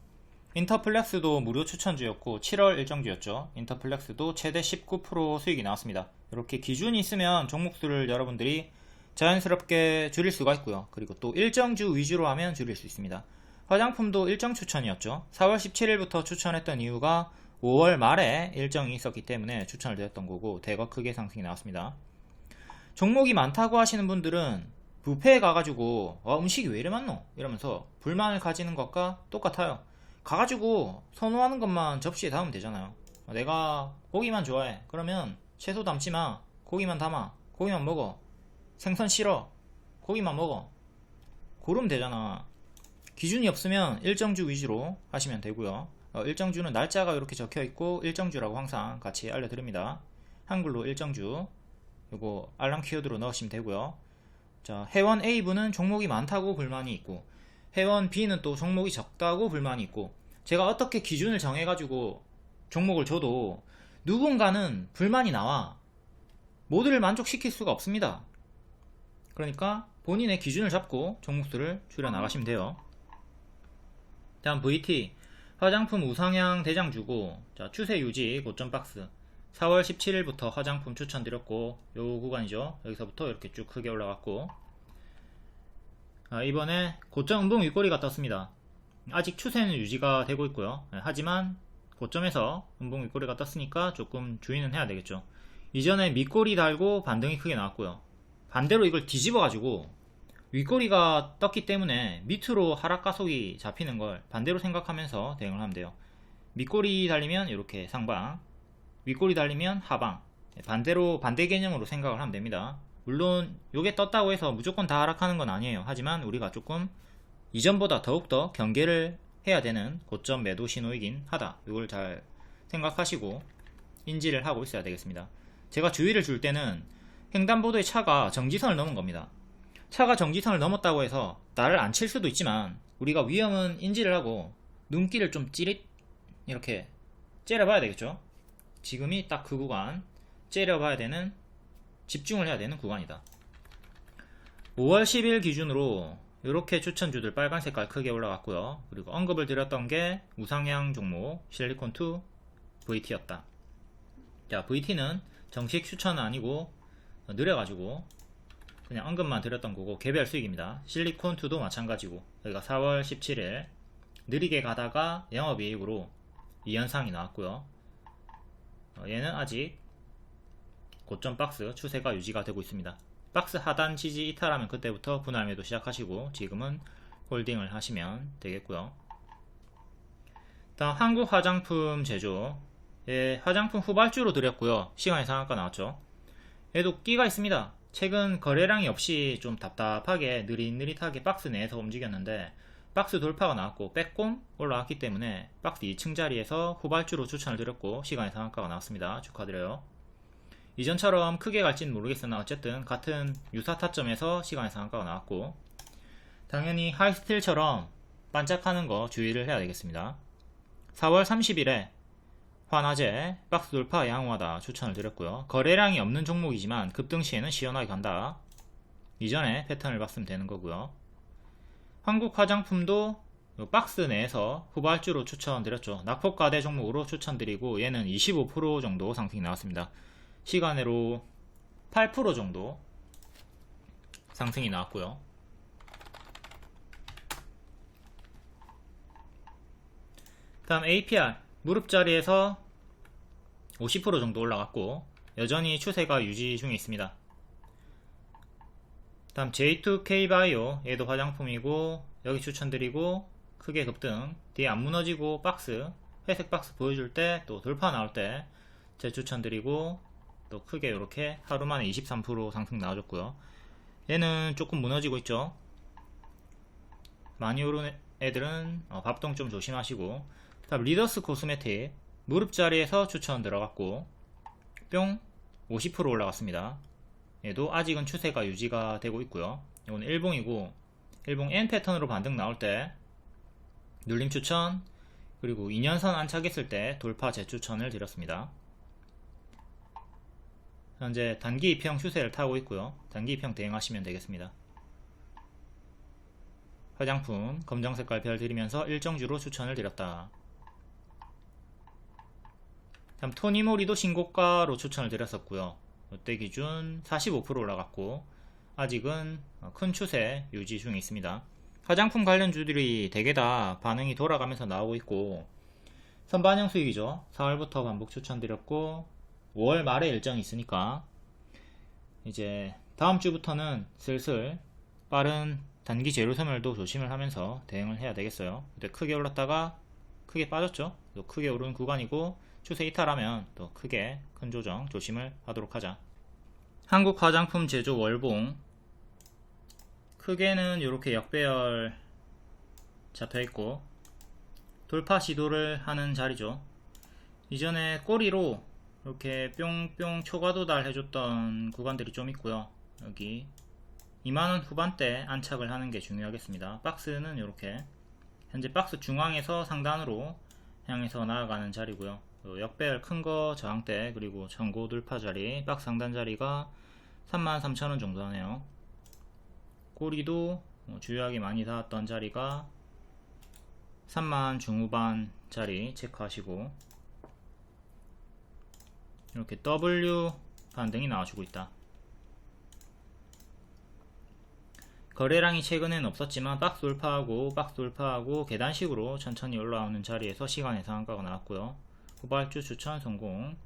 인터플렉스도 무료 추천주였고 7월 일정주였죠. 인터플렉스도 최대 19% 수익이 나왔습니다. 이렇게 기준이 있으면 종목수를 여러분들이 자연스럽게 줄일 수가 있고요. 그리고 또 일정주 위주로 하면 줄일 수 있습니다. 화장품도 일정 추천이었죠. 4월 17일부터 추천했던 이유가 5월 말에 일정이 있었기 때문에 추천을 드렸던 거고 대거 크게 상승이 나왔습니다. 종목이 많다고 하시는 분들은 뷔페에 가가지고 음식이 왜 이래 많노? 이러면서 불만을 가지는 것과 똑같아요. 가가지고 선호하는 것만 접시에 담으면 되잖아요. 내가 고기만 좋아해. 그러면 채소 담지마. 고기만 담아. 고기만 먹어. 생선 싫어. 고기만 먹어. 고르면 되잖아. 기준이 없으면 일정주 위주로 하시면 되고요. 일정주는 날짜가 이렇게 적혀있고 일정주라고 항상 같이 알려드립니다. 한글로 일정주 요거 알람 키워드로 넣으시면 되고요. 자, 회원 A분은 종목이 많다고 불만이 있고 회원 B는 또 종목이 적다고 불만이 있고 제가 어떻게 기준을 정해가지고 종목을 줘도 누군가는 불만이 나와. 모두를 만족시킬 수가 없습니다. 그러니까 본인의 기준을 잡고 종목수를 줄여 나가시면 돼요. 다음 VT 화장품 우상향 대장주고 자, 추세 유지 고점 박스 4월 17일부터 화장품 추천드렸고 요 구간이죠. 여기서부터 이렇게 쭉 크게 올라갔고 이번에 고점 음봉 윗꼬리가 떴습니다. 아직 추세는 유지가 되고 있고요. 하지만 고점에서 음봉 윗꼬리가 떴으니까 조금 주의는 해야 되겠죠. 이전에 밑꼬리 달고 반등이 크게 나왔고요. 반대로 이걸 뒤집어 가지고 윗꼬리가 떴기 때문에 밑으로 하락 가속이 잡히는 걸 반대로 생각하면서 대응을 하면 돼요. 밑꼬리 달리면 이렇게 상방, 윗꼬리 달리면 하방, 반대로 반대 개념으로 생각을 하면 됩니다. 물론 요게 떴다고 해서 무조건 다 하락하는 건 아니에요. 하지만 우리가 조금 이전보다 더욱더 경계를 해야 되는 고점 매도 신호이긴 하다. 이걸 잘 생각하시고 인지를 하고 있어야 되겠습니다. 제가 주의를 줄 때는 횡단보도의 차가 정지선을 넘은 겁니다. 차가 정지선을 넘었다고 해서 나를 안 칠 수도 있지만 우리가 위험은 인지를 하고 눈길을 좀 찌릿 이렇게 째려봐야 되겠죠. 지금이 딱 그 구간 째려봐야 되는 집중을 해야 되는 구간이다. 5월 10일 기준으로 이렇게 추천주들 빨간 색깔 크게 올라갔고요. 그리고 언급을 드렸던 게 우상향 종목 실리콘2 VT였다. 자, VT는 정식 추천은 아니고 느려가지고 그냥 언급만 드렸던 거고 개별 수익입니다. 실리콘2도 마찬가지고 여기가 4월 17일 느리게 가다가 영업이익으로 2연상이 나왔고요. 얘는 아직 고점 박스 추세가 유지가 되고 있습니다. 박스 하단 지지 이탈하면 그때부터 분할 매도 시작하시고 지금은 홀딩을 하시면 되겠고요. 다음 한국 화장품 제조, 화장품 후발주로 드렸고요. 시간의 상한가 나왔죠. 얘도 끼가 있습니다. 최근 거래량이 없이 좀 답답하게 느릿느릿하게 박스 내에서 움직였는데 박스 돌파가 나왔고 빼꼼 올라왔기 때문에 박스 2층 자리에서 후발주로 추천을 드렸고 시간의 상한가가 나왔습니다. 축하드려요. 이전처럼 크게 갈지는 모르겠으나 어쨌든 같은 유사 타점에서 시간의 상한가가 나왔고 당연히 하이스틸처럼 반짝하는 거 주의를 해야 되겠습니다. 4월 30일에 화나제 박스 돌파 양호하다 추천을 드렸고요. 거래량이 없는 종목이지만 급등 시에는 시원하게 간다. 이전에 패턴을 봤으면 되는 거고요. 한국 화장품도 박스 내에서 후발주로 추천드렸죠. 낙폭과대 종목으로 추천드리고 얘는 25% 정도 상승이 나왔습니다. 시간으로 8% 정도 상승이 나왔고요. 다음 APR 무릎 자리에서 50% 정도 올라갔고 여전히 추세가 유지 중에 있습니다. 다음 J2K바이오 얘도 화장품이고 여기 추천드리고 크게 급등 뒤에 안 무너지고 박스 회색 박스 보여줄 때 또 돌파 나올 때 재추천드리고 또 크게 이렇게 하루 만에 23% 상승 나와줬고요. 얘는 조금 무너지고 있죠. 많이 오른 애들은 밥동 좀 조심하시고 다음 리더스 코스메틱 무릎 자리에서 추천 들어갔고 뿅 50% 올라갔습니다. 얘도 아직은 추세가 유지가 되고 있고요. 이건 일봉이고 일봉 N 패턴으로 반등 나올 때 눌림 추천 그리고 2년선 안착했을 때 돌파 재추천을 드렸습니다. 현재 단기 입형 추세를 타고 있고요. 단기 입형 대응하시면 되겠습니다. 화장품 검정색깔 별 드리면서 일정주로 추천을 드렸다. 다음 토니모리도 신고가로 추천을 드렸었고요. 이때 기준 45% 올라갔고 아직은 큰 추세 유지 중에 있습니다. 화장품 관련주들이 대개 다 반응이 돌아가면서 나오고 있고 선반영 수익이죠. 4월부터 반복 추천드렸고 5월 말에 일정이 있으니까 이제 다음 주부터는 슬슬 빠른 단기 재료 소멸도 조심을 하면서 대응을 해야 되겠어요. 근데 크게 올랐다가 크게 빠졌죠. 또 크게 오른 구간이고 추세 이탈하면 또 크게 큰 조정 조심을 하도록 하자. 한국 화장품 제조 월봉 크게는 이렇게 역배열 잡혀있고 돌파 시도를 하는 자리죠. 이전에 꼬리로 이렇게 뿅뿅 초과도달 해줬던 구간들이 좀 있고요. 여기 2만원 후반대 안착을 하는 게 중요하겠습니다. 박스는 이렇게 현재 박스 중앙에서 상단으로 향해서 나아가는 자리고요. 역배열 큰거 저항대 그리고 전고 돌파 자리 박스 상단 자리가 33,000원 정도 하네요. 꼬리도 주요하게 많이 닿았던 자리가 3만 중후반 자리 체크하시고 이렇게 W 반등이 나와주고 있다. 거래량이 최근에는 없었지만 박스 돌파하고 계단식으로 천천히 올라오는 자리에서 시간의 상한가가 나왔고요. 후발주 추천 성공.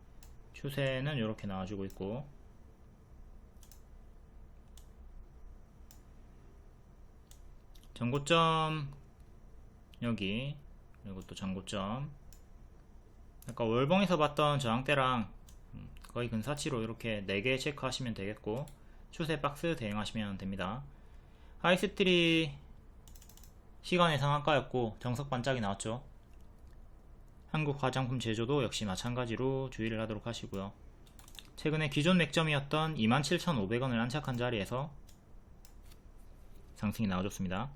추세는 이렇게 나와주고 있고 전고점 여기 그리고 또 전고점 아까 월봉에서 봤던 저항대랑 거의 근사치로 이렇게 4개 체크하시면 되겠고 추세 박스 대응하시면 됩니다. 하이스틸이 시간의 상한가였고 정석 반짝이 나왔죠. 한국 화장품 제조도 역시 마찬가지로 주의를 하도록 하시고요. 최근에 기존 맥점이었던 27,500원을 안착한 자리에서 상승이 나와줬습니다.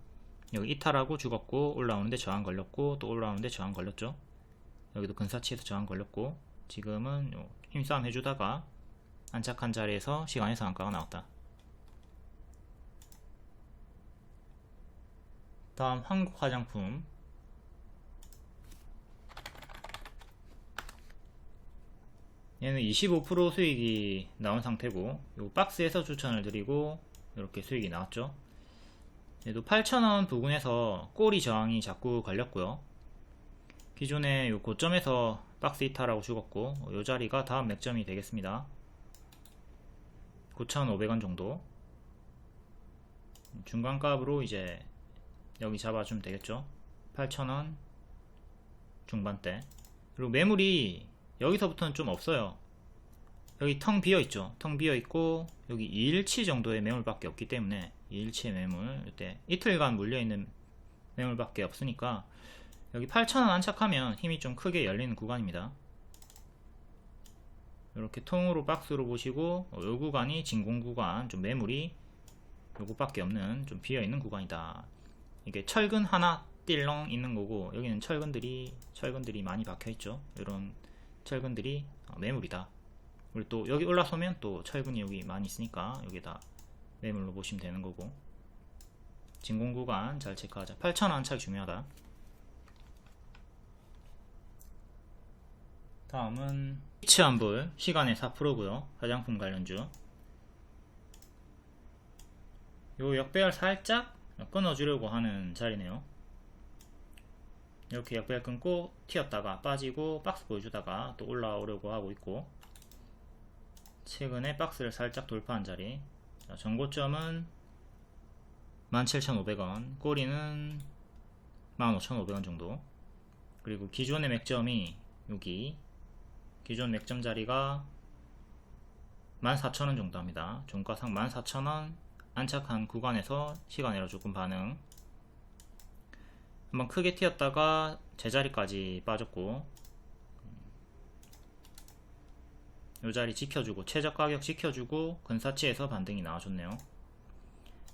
여기 이탈하고 죽었고 올라오는데 저항 걸렸고 또 올라오는데 저항 걸렸죠. 여기도 근사치에서 저항 걸렸고 지금은 힘싸움 해주다가 안착한 자리에서 시간의 상한가가 나왔다. 다음 한국 화장품. 얘는 25% 수익이 나온 상태고, 요 박스에서 추천을 드리고 이렇게 수익이 나왔죠. 얘도 8,000원 부근에서 꼬리 저항이 자꾸 걸렸고요. 기존에 요 고점에서 박스 이탈하고 죽었고, 요 자리가 다음 맥점이 되겠습니다. 9,500원 정도 중간값으로 이제 여기 잡아주면 되겠죠. 8,000원 중반대. 그리고 매물이 여기서부터는 좀 없어요. 여기 텅 비어있죠. 텅 비어있고 여기 2일치 정도의 매물밖에 없기 때문에 2일치의 매물, 이때 이틀간 물려있는 매물밖에 없으니까 여기 8,000원 안착하면 힘이 좀 크게 열리는 구간입니다. 이렇게 통으로 박스로 보시고, 이 구간이 진공 구간, 좀 매물이 요것밖에 없는 좀 비어있는 구간이다. 이게 철근 하나 띠렁 있는 거고, 여기는 철근들이 많이 박혀있죠. 이런 철근들이 매물이다. 그리고 또 여기 올라서면 또 철근이 여기 많이 있으니까 여기다 매물로 보시면 되는 거고, 진공 구간 잘 체크하자. 8,000원 안착이 중요하다. 다음은 피치환불 시간의 4%고요 화장품 관련주. 요 역배열 살짝 끊어주려고 하는 자리네요. 이렇게 역배열 끊고 튀었다가 빠지고 박스 보여주다가 또 올라오려고 하고 있고, 최근에 박스를 살짝 돌파한 자리. 자, 전고점은 17,500원, 꼬리는 15,500원 정도. 그리고 기존의 맥점이 여기, 기존 맥점 자리가 14,000원 정도 합니다. 종가상 14,000원 안착한 구간에서 시간으로 조금 반응. 한번 크게 튀었다가 제자리까지 빠졌고, 요 자리 지켜주고 최저 가격 지켜주고 근사치에서 반등이 나와줬네요.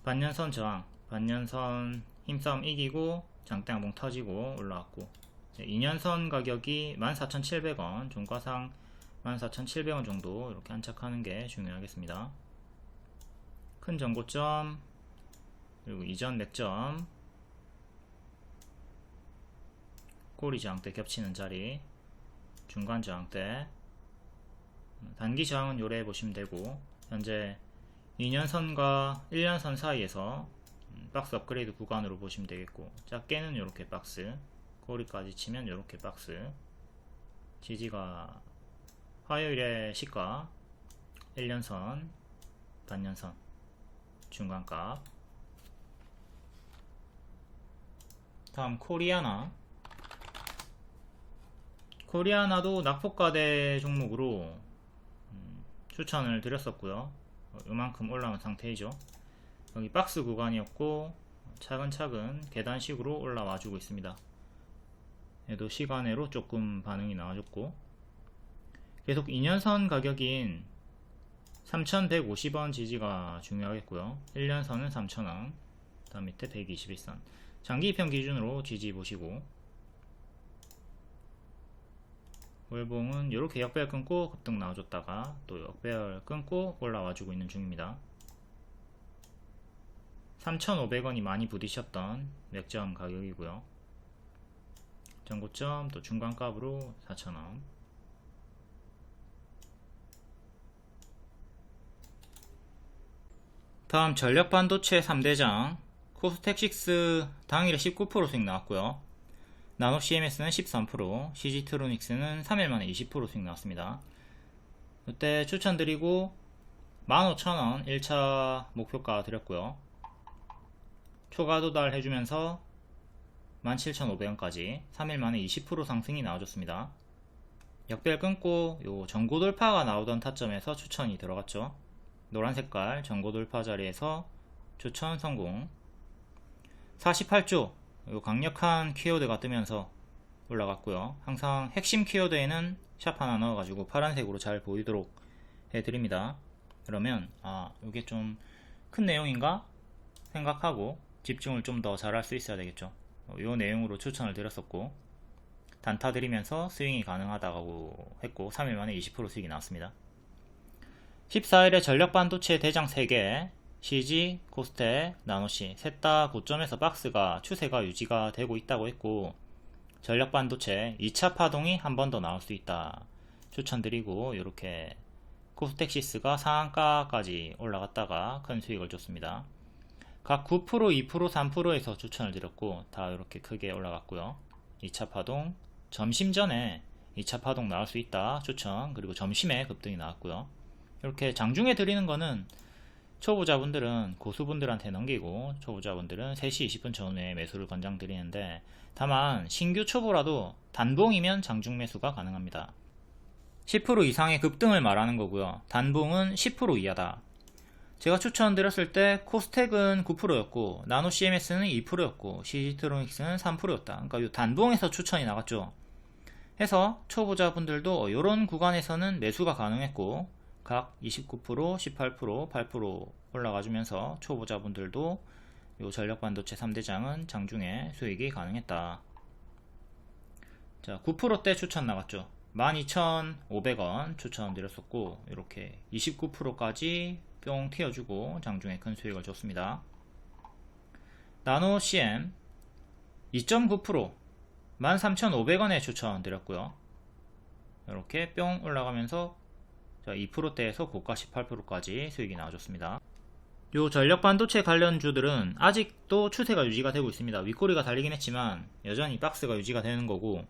반년선 저항, 반년선 힘싸움 이기고 장대 한봉 터지고 올라왔고, 2년선 가격이 14,700원, 종가상 14,700원 정도 이렇게 안착하는 게 중요하겠습니다. 큰 전고점, 그리고 이전 맥점, 꼬리 저항대 겹치는 자리, 중간 저항대, 단기 저항은 요래 보시면 되고, 현재 2년선과 1년선 사이에서 박스 업그레이드 구간으로 보시면 되겠고, 작게는 이렇게 박스, 꼬리까지 치면 이렇게 박스. 지지가 화요일에 시가 1년선, 반년선, 중간값. 다음 코리아나. 코리아나도 낙폭과대 종목으로 추천을 드렸었고요. 이만큼 올라온 상태이죠. 여기 박스 구간이었고 차근차근 계단식으로 올라와 주고 있습니다. 얘도 시간외로 조금 반응이 나와줬고, 계속 2년선 가격인 3,150원 지지가 중요하겠고요. 1년선은 3,000원, 그 다음 밑에 121선. 장기 2편 기준으로 지지 보시고, 월봉은 이렇게 역배열 끊고 급등 나와줬다가 또 역배열 끊고 올라와주고 있는 중입니다. 3,500원이 많이 부딪혔던 맥점 가격이고요. 전고점 또 중간값으로 4,000원. 다음 전력반도체 3대장. 코스텍6 당일에 19% 수익 나왔고요. 나노 CMS는 13%, CG트로닉스는 3일 만에 20% 수익 나왔습니다. 이때 추천드리고 15,000원 1차 목표가 드렸고요. 초과 도달 해주면서 17,500원까지 3일 만에 20% 상승이 나와줬습니다. 역배열 끊고 요 전고 돌파가 나오던 타점에서 추천이 들어갔죠. 노란 색깔 전고 돌파 자리에서 추천 성공. 48조 요 강력한 키워드가 뜨면서 올라갔고요. 항상 핵심 키워드에는 샵 하나 넣어가지고 파란색으로 잘 보이도록 해드립니다. 그러면 이게 좀 큰 내용인가 생각하고 집중을 좀 더 잘할 수 있어야 되겠죠. 요 내용으로 추천을 드렸었고, 단타 드리면서 스윙이 가능하다고 했고 3일 만에 20% 수익이 나왔습니다. 14일에 전력반도체 대장 3개, CG, 코스텍, 나노시 셋 다 고점에서 박스가 추세가 유지가 되고 있다고 했고, 전력반도체 2차 파동이 한 번 더 나올 수 있다 추천드리고, 이렇게 코스텍시스가 상한가까지 올라갔다가 큰 수익을 줬습니다. 각 9%, 2%, 3%에서 추천을 드렸고 다 이렇게 크게 올라갔고요. 2차 파동, 점심 전에 2차 파동 나올 수 있다 추천, 그리고 점심에 급등이 나왔고요. 이렇게 장중에 드리는 거는 초보자분들은 고수분들한테 넘기고, 초보자분들은 3시 20분 전후에 매수를 권장드리는데, 다만 신규 초보라도 단봉이면 장중 매수가 가능합니다. 10% 이상의 급등을 말하는 거고요. 단봉은 10% 이하다. 제가 추천드렸을 때 코스텍은 9%였고 나노 CMS는 2%였고 CG트로닉스는 3%였다. 그러니까 이 단봉에서 추천이 나갔죠. 해서 초보자분들도 이런 구간에서는 매수가 가능했고, 각 29%, 18%, 8% 올라가주면서 초보자분들도 이 전력반도체 3대장은 장중에 수익이 가능했다. 자, 9%대 추천 나갔죠. 12,500원 추천드렸었고, 이렇게 29%까지 뿅 튀어주고 장중에 큰 수익을 줬습니다. 나노 CM 2.9%, 13,500원에 추천드렸고요. 이렇게 뿅 올라가면서 2%대에서 고가 18%까지 수익이 나와줬습니다. 요 전력반도체 관련주들은 아직도 추세가 유지가 되고 있습니다. 윗꼬리가 달리긴 했지만 여전히 박스가 유지가 되는 거고,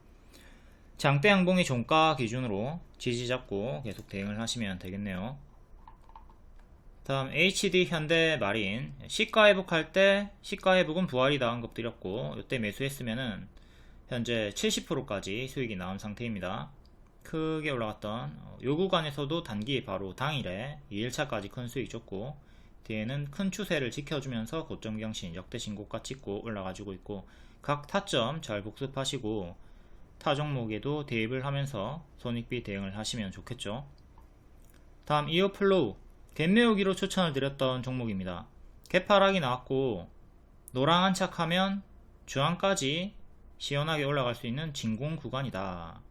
장대 양봉이 종가 기준으로 지지 잡고 계속 대응을 하시면 되겠네요. 다음 HD 현대마린, 시가 회복할 때 시가 회복은 부활이다 언급드렸고, 이때 매수했으면은 현재 70%까지 수익이 나온 상태입니다. 크게 올라갔던 요 구간에서도 단기 바로 당일에 2일차까지 큰 수익 줬고, 뒤에는 큰 추세를 지켜주면서 고점 경신 역대 신고가 찍고 올라가지고 있고, 각 타점 잘 복습하시고 타 종목에도 대입을 하면서 손익비 대응을 하시면 좋겠죠. 다음 이어플로우, 갭 메우기로 추천을 드렸던 종목입니다. 개파락이 나왔고 노랑 안착하면 중앙까지 시원하게 올라갈 수 있는 진공 구간이다.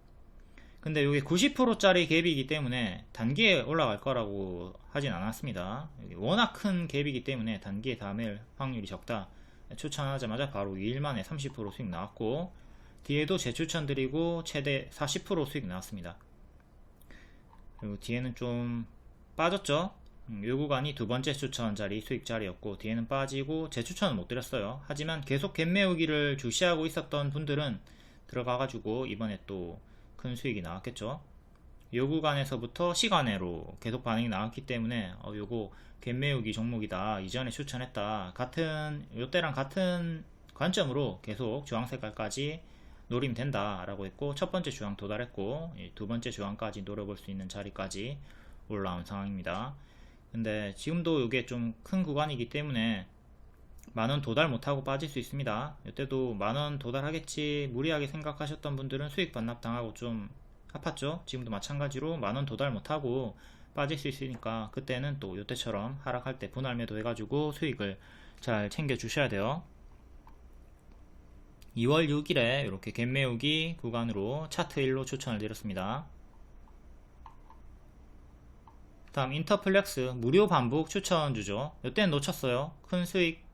근데 이게 90%짜리 갭이기 때문에 단기에 올라갈 거라고 하진 않았습니다. 워낙 큰 갭이기 때문에 단기에 담을 확률이 적다. 추천하자마자 바로 2일 만에 30% 수익 나왔고, 뒤에도 재추천드리고 최대 40% 수익 나왔습니다. 그리고 뒤에는 좀 빠졌죠. 이 구간이 두 번째 추천 자리 수익 자리였고, 뒤에는 빠지고 재추천은 못 드렸어요. 하지만 계속 갭 메우기를 주시하고 있었던 분들은 들어가가지고 이번에 또 큰 수익이 나왔겠죠. 이 구간에서부터 시간외로 계속 반응이 나왔기 때문에 요거 갭 메우기 종목이다, 이전에 추천했다, 요때랑 같은 관점으로 계속 주황색깔까지 노리면 된다 라고 했고, 첫 번째 주황 도달했고 두 번째 주황까지 노려볼 수 있는 자리까지 올라온 상황입니다. 근데 지금도 이게 좀 큰 구간이기 때문에 만원 도달 못하고 빠질 수 있습니다. 이때도 만원 도달하겠지 무리하게 생각하셨던 분들은 수익 반납당하고 좀 아팠죠. 지금도 마찬가지로 만원 도달 못하고 빠질 수 있으니까 그때는 또 이때처럼 하락할 때 분할 매도 해가지고 수익을 잘 챙겨 주셔야 돼요. 2월 6일에 이렇게 갭 메우기 구간으로 차트 1로 추천을 드렸습니다. 다음 인터플렉스 무료 반복 추천주죠. 이때는 놓쳤어요. 큰 수익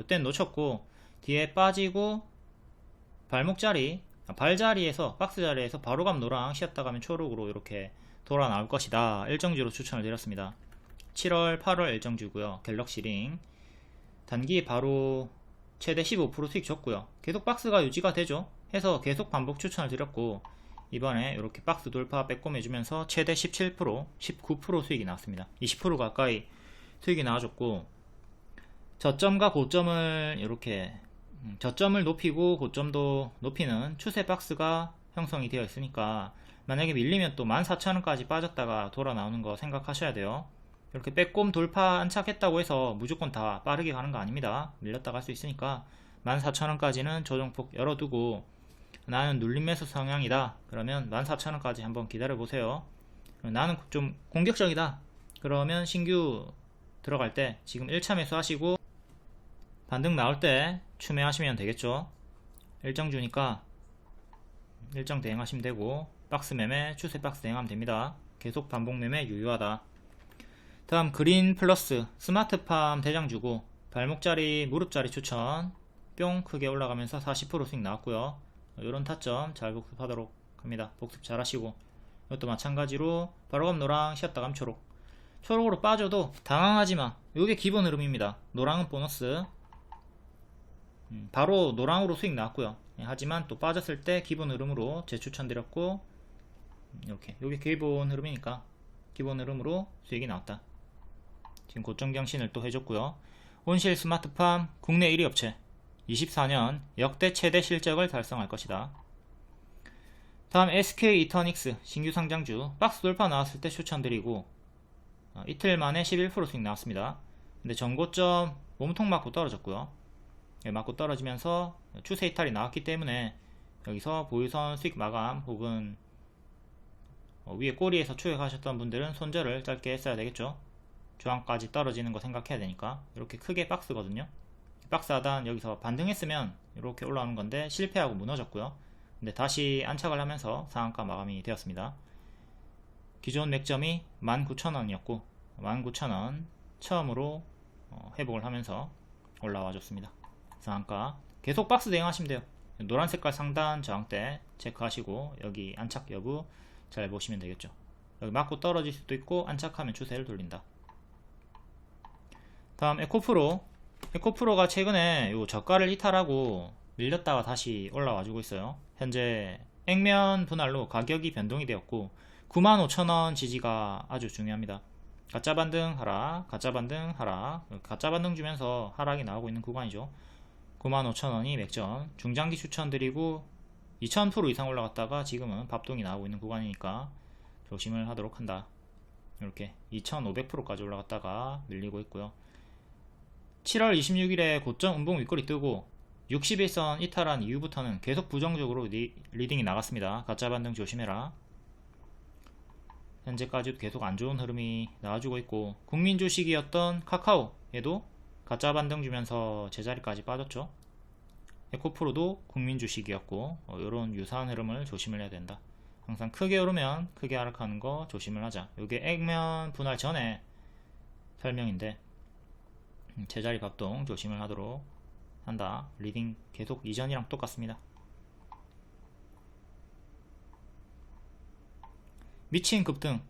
이때는 놓쳤고, 뒤에 빠지고 발목자리, 발자리에서 박스 자리에서 바로감 노랑 쉬었다 가면 초록으로 이렇게 돌아 나올 것이다 일정주로 추천을 드렸습니다. 7월 8월 일정주고요. 갤럭시링 단기 바로 최대 15% 수익 줬고요. 계속 박스가 유지가 되죠. 해서 계속 반복 추천을 드렸고, 이번에 이렇게 박스 돌파 빼꼼해주면서 최대 17%, 19% 수익이 나왔습니다. 20% 가까이 수익이 나와줬고, 저점과 고점을 이렇게 저점을 높이고 고점도 높이는 추세 박스가 형성이 되어 있으니까, 만약에 밀리면 또 14,000원까지 빠졌다가 돌아 나오는 거 생각하셔야 돼요. 이렇게 빼꼼 돌파 안착했다고 해서 무조건 다 빠르게 가는 거 아닙니다. 밀렸다 갈 수 있으니까 14,000원까지는 조정폭 열어두고, 나는 눌림 매수 성향이다 그러면 14,000원까지 한번 기다려 보세요. 나는 좀 공격적이다 그러면 신규 들어갈 때 지금 1차 매수 하시고 반등 나올 때 추매하시면 되겠죠. 일정 주니까 일정 대응하시면 되고, 박스 매매 추세 박스 대응하면 됩니다. 계속 반복 매매 유효하다. 다음 그린 플러스 스마트팜 대장주고 발목자리 무릎자리 추천 뿅 크게 올라가면서 40% 수익 나왔고요. 이런 타점 잘 복습하도록 합니다. 복습 잘 하시고, 이것도 마찬가지로 바로감 노랑 쉬었다 감 초록. 초록으로 빠져도 당황하지마. 이게 기본 흐름입니다. 노랑은 보너스. 바로 노랑으로 수익 나왔고요. 하지만 또 빠졌을 때 기본 흐름으로 재추천드렸고, 이렇게 이게 기본 흐름이니까 기본 흐름으로 수익이 나왔다. 지금 고점 경신을 또 해줬고요. 온실 스마트팜 국내 1위 업체, 24년 역대 최대 실적을 달성할 것이다. 다음 SK 이터닉스 신규 상장주 박스 돌파 나왔을 때 추천드리고, 이틀 만에 11% 수익 나왔습니다. 근데 전고점 몸통 맞고 떨어졌고요. 맞고 떨어지면서 추세 이탈이 나왔기 때문에 여기서 보유선 수익 마감 혹은 위에 꼬리에서 추격하셨던 분들은 손절을 짧게 했어야 되겠죠. 저항까지 떨어지는 거 생각해야 되니까. 이렇게 크게 박스거든요. 박스 하단 여기서 반등했으면 이렇게 올라오는 건데 실패하고 무너졌고요. 근데 다시 안착을 하면서 상한가 마감이 되었습니다. 기존 맥점이 19,000원이었고 19,000원 처음으로 회복을 하면서 올라와 줬습니다. 상한가 계속 박스 대응하시면 돼요. 노란 색깔 상단 저항대 체크하시고 여기 안착 여부 잘 보시면 되겠죠. 여기 맞고 떨어질 수도 있고 안착하면 추세를 돌린다. 다음 에코프로가 최근에 요 저가를 이탈하고 밀렸다가 다시 올라와주고 있어요. 현재 액면 분할로 가격이 변동이 되었고 95,000원 지지가 아주 중요합니다. 가짜 반등 하락, 가짜 반등 하락, 가짜 반등 주면서 하락이 나오고 있는 구간이죠. 95,000원이 맥점, 중장기 추천드리고 2000% 이상 올라갔다가 지금은 밥동이 나오고 있는 구간이니까 조심을 하도록 한다. 이렇게 2500%까지 올라갔다가 밀리고 있고요. 7월 26일에 고점 음봉 윗꼬리 뜨고 61선 이탈한 이후부터는 계속 부정적으로 리딩이 나갔습니다. 가짜 반등 조심해라. 현재까지도 계속 안 좋은 흐름이 나와주고 있고, 국민 주식이었던 카카오에도 가짜 반등 주면서 제자리까지 빠졌죠. 에코프로도 국민 주식이었고, 이런 유사한 흐름을 조심을 해야 된다. 항상 크게 오르면 크게 하락하는 거 조심을 하자. 이게 액면 분할 전에 설명인데 제자리 bab동 조심을 하도록 한다. 리딩 계속 이전이랑 똑같습니다. 미친 급등,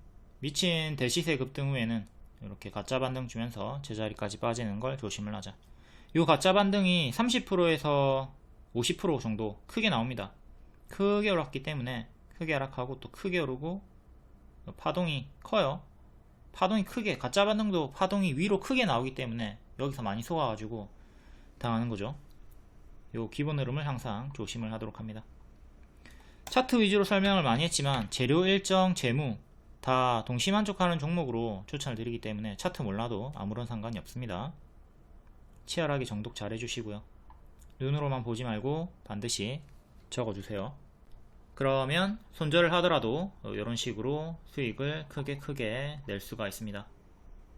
미친 대시세 급등 후에는 이렇게 가짜 반등 주면서 제자리까지 빠지는 걸 조심을 하자. 이 가짜 반등이 30%에서 50% 정도 크게 나옵니다. 크게 올랐기 때문에 크게 하락하고 또 크게 오르고 파동이 커요. 파동이 크게, 가짜 반등도 파동이 위로 크게 나오기 때문에 여기서 많이 속아가지고 당하는 거죠. 요 기본 흐름을 항상 조심을 하도록 합니다. 차트 위주로 설명을 많이 했지만 재료 일정, 재무 다 동시만족하는 종목으로 추천을 드리기 때문에 차트 몰라도 아무런 상관이 없습니다. 치열하게 정독 잘 해주시고요. 눈으로만 보지 말고 반드시 적어주세요. 그러면 손절을 하더라도 이런 식으로 수익을 크게 낼 수가 있습니다.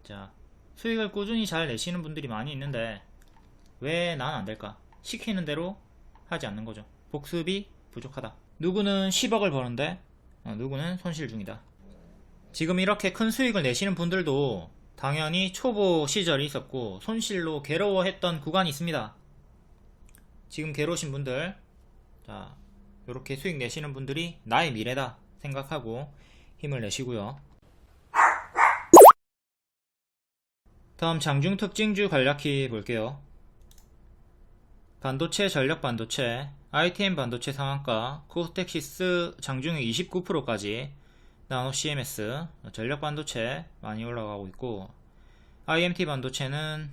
자, 수익을 꾸준히 잘 내시는 분들이 많이 있는데 왜 난 안될까? 시키는 대로 하지 않는 거죠. 복습이 부족하다. 누구는 10억을 버는데 누구는 손실 중이다. 지금 이렇게 큰 수익을 내시는 분들도 당연히 초보 시절이 있었고 손실로 괴로워했던 구간이 있습니다. 지금 괴로우신 분들, 자, 이렇게 수익 내시는 분들이 나의 미래다 생각하고 힘을 내시고요. 다음 장중 특징주 간략히 볼게요. 반도체, 전력 반도체, ITM 반도체 상한가, 코스텍시스 장중에 29%까지, 나노 CMS, 전력 반도체 많이 올라가고 있고, IMT 반도체는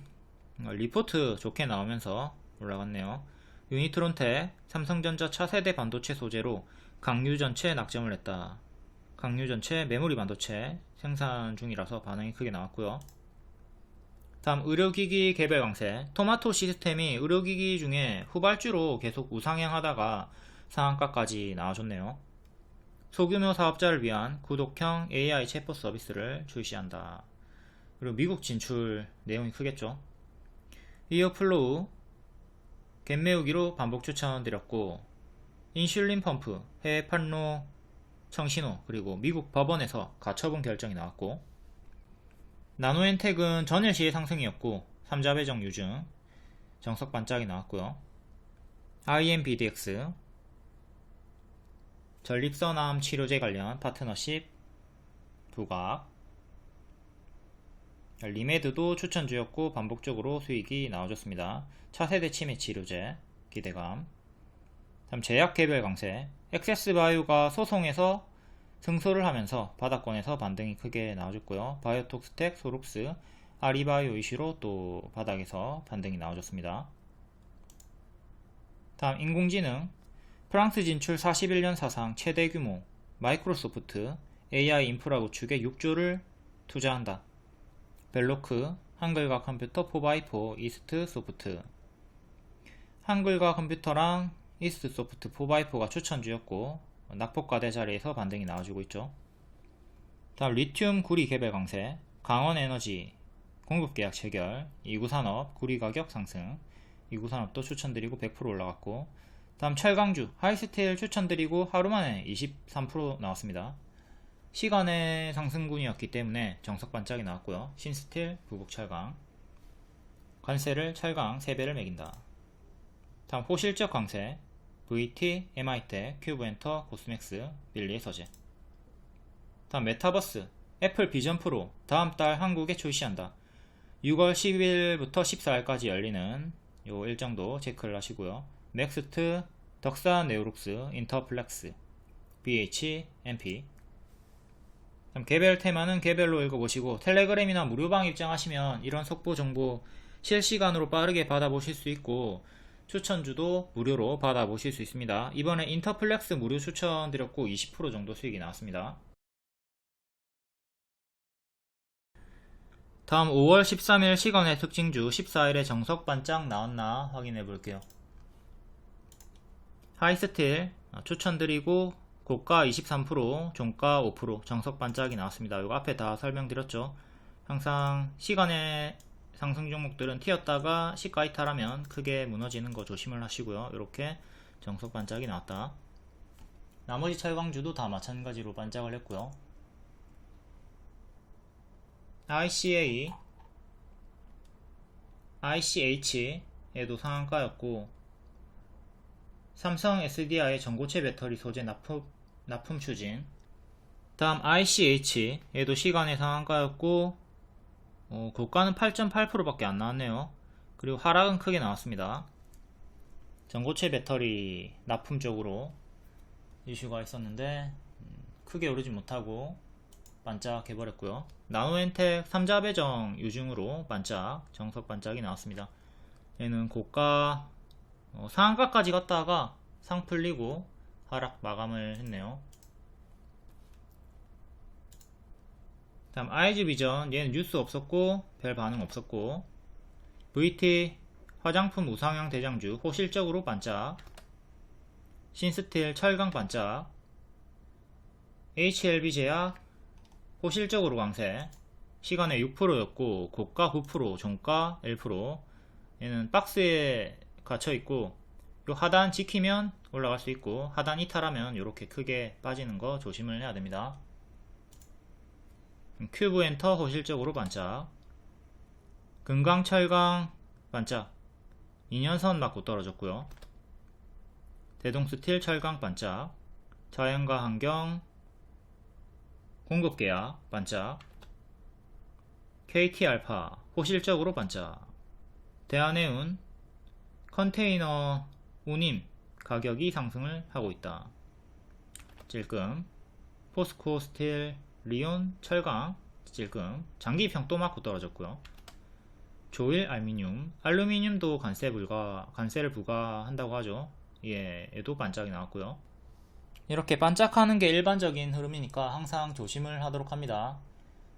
리포트 좋게 나오면서 올라갔네요. 유니트론텍, 삼성전자 차세대 반도체 소재로 강유전체 낙점을 했다. 강유전체 메모리 반도체 생산 중이라서 반응이 크게 나왔고요. 다음 의료기기 개별 강세, 토마토 시스템이 의료기기 중에 후발주로 계속 우상향 하다가 상한가까지 나와줬네요. 소규모 사업자를 위한 구독형 AI 챗봇 서비스를 출시한다. 그리고 미국 진출 내용이 크겠죠. 이어플로우 갭 메우기로 반복 추천드렸고, 인슐린 펌프 해외 판로 청신호, 그리고 미국 법원에서 가처분 결정이 나왔고, 나노엔텍은 전일시의 상승이었고 3자 배정 유증 정석 반짝이 나왔고요. IMBDX 전립선암 치료제 관련 파트너십 부각, 리메드도 추천주였고 반복적으로 수익이 나와줬습니다. 차세대 치매 치료제 기대감. 다음 제약 개별 강세. 액세스바이오가 소송에서 승소를 하면서 바닥권에서 반등이 크게 나와줬고요. 바이오톡스텍, 소룩스, 아리바이오 이슈로 또 바닥에서 반등이 나와줬습니다. 다음 인공지능. 프랑스 진출 41년 사상 최대 규모. 마이크로소프트 AI 인프라 구축에 6조를 투자한다. 벨로크, 한글과 컴퓨터 4x4 이스트 소프트. 한글과 컴퓨터랑 이스트 소프트 4x4가 추천주였고 낙폭과대 자리에서 반등이 나와주고 있죠. 다음 리튬 구리 개별 강세, 강원에너지 공급계약 체결, 이구산업 구리 가격 상승, 이구산업도 추천드리고 100% 올라갔고, 다음 철강주 하이스테일 추천드리고 하루만에 23% 나왔습니다. 시간의 상승군이었기 때문에 정석 반짝이 나왔고요. 신스틸, 부국철강, 관세를 철강 3배를 매긴다. 다음 호실적 강세, VT, MI텍, 큐브엔터, 코스맥스, 밀리의 서재. 다음 메타버스, 애플 비전 프로 다음달 한국에 출시한다. 6월 10일부터 14일까지 열리는 요 일정도 체크를 하시고요. 넥스트, 덕산 네오룩스, 인터플렉스, BH, MP. 개별 테마는 개별로 읽어보시고 텔레그램이나 무료방 입장하시면 이런 속보 정보 실시간으로 빠르게 받아보실 수 있고 추천주도 무료로 받아보실 수 있습니다. 이번에 인터플렉스 무료 추천드렸고 20% 정도 수익이 나왔습니다. 다음 5월 13일 시간의 특징주 14일에 정석 반짝 나왔나 확인해 볼게요. 하이스틸 추천드리고 고가 23%, 종가 5%, 정석 반짝이 나왔습니다. 이거 앞에 다 설명드렸죠. 항상 시간의 상승 종목들은 튀었다가 시가 이탈하면 크게 무너지는 거 조심을 하시고요. 이렇게 정석 반짝이 나왔다. 나머지 철강주도 다 마찬가지로 반짝을 했고요. ICA, ICH에도 상한가였고, 삼성 SDI의 전고체 배터리 소재 납품 추진. 다음 ICH에도 시간의 상한가였고 고가는 8.8%밖에 안 나왔네요. 그리고 하락은 크게 나왔습니다. 전고체 배터리 납품 쪽으로 이슈가 있었는데 크게 오르지 못하고 반짝 해버렸고요. 나노엔텍 3자 배정 유증으로 반짝 정석 반짝이 나왔습니다. 얘는 고가 상한가까지 갔다가 상 풀리고 하락 마감을 했네요. 다음 아이즈비전, 얘는 뉴스 없었고 별 반응 없었고, VT 화장품 우상향 대장주 호실적으로 반짝, 신스틸 철강 반짝, HLB 제약 호실적으로 강세, 시간에 6%였고 고가 9%, 종가 1%. 얘는 박스에 갇혀있고 요 하단 지키면 올라갈 수 있고 하단 이탈하면 이렇게 크게 빠지는 거 조심을 해야 됩니다. 큐브 엔터 호실적으로 반짝, 금강 철강 반짝 2년선 맞고 떨어졌고요. 대동스틸 철강 반짝, 자연과 환경 공급계약 반짝, KT알파 호실적으로 반짝, 대한해운 컨테이너 운임 가격이 상승을 하고 있다. 찔끔, 포스코 스틸, 리온 철강 찔끔, 장기평 또 맞고 떨어졌고요. 조일 알루미늄도 관세를 부과한다고 하죠. 예, 얘도 반짝이 나왔고요. 이렇게 반짝하는 게 일반적인 흐름이니까 항상 조심을 하도록 합니다.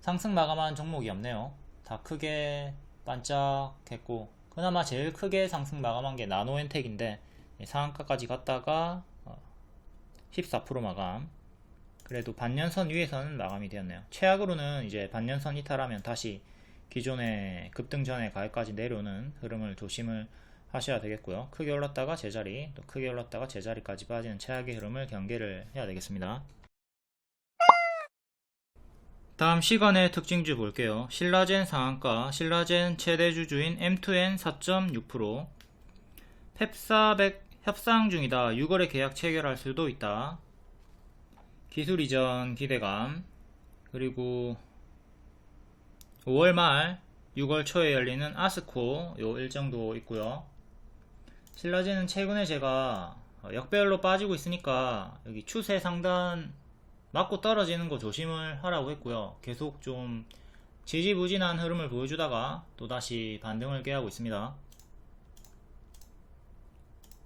상승 마감한 종목이 없네요. 다 크게 반짝했고, 그나마 제일 크게 상승 마감한 게 나노엔텍인데 상한가까지 갔다가 14% 마감. 그래도 반년선 위에서는 마감이 되었네요. 최악으로는 이제 반년선 이탈하면 다시 기존의 급등 전에 가격까지 내려오는 흐름을 조심을 하셔야 되겠고요. 크게 올랐다가 제자리, 또 크게 올랐다가 제자리까지 빠지는 최악의 흐름을 경계를 해야 되겠습니다. 다음 시간의 특징주 볼게요. 신라젠 상한가, 신라젠 최대주주인 M2N 4.6%, 펩400 협상 중이다. 6월에 계약 체결할 수도 있다. 기술 이전 기대감, 그리고 5월 말 6월 초에 열리는 아스코 요 일정도 있고요. 신라젠은 최근에 제가 역배열로 빠지고 있으니까 여기 추세 상단 맞고 떨어지는 거 조심을 하라고 했고요. 계속 좀 지지부진한 흐름을 보여주다가 또다시 반등을 깨하고 있습니다.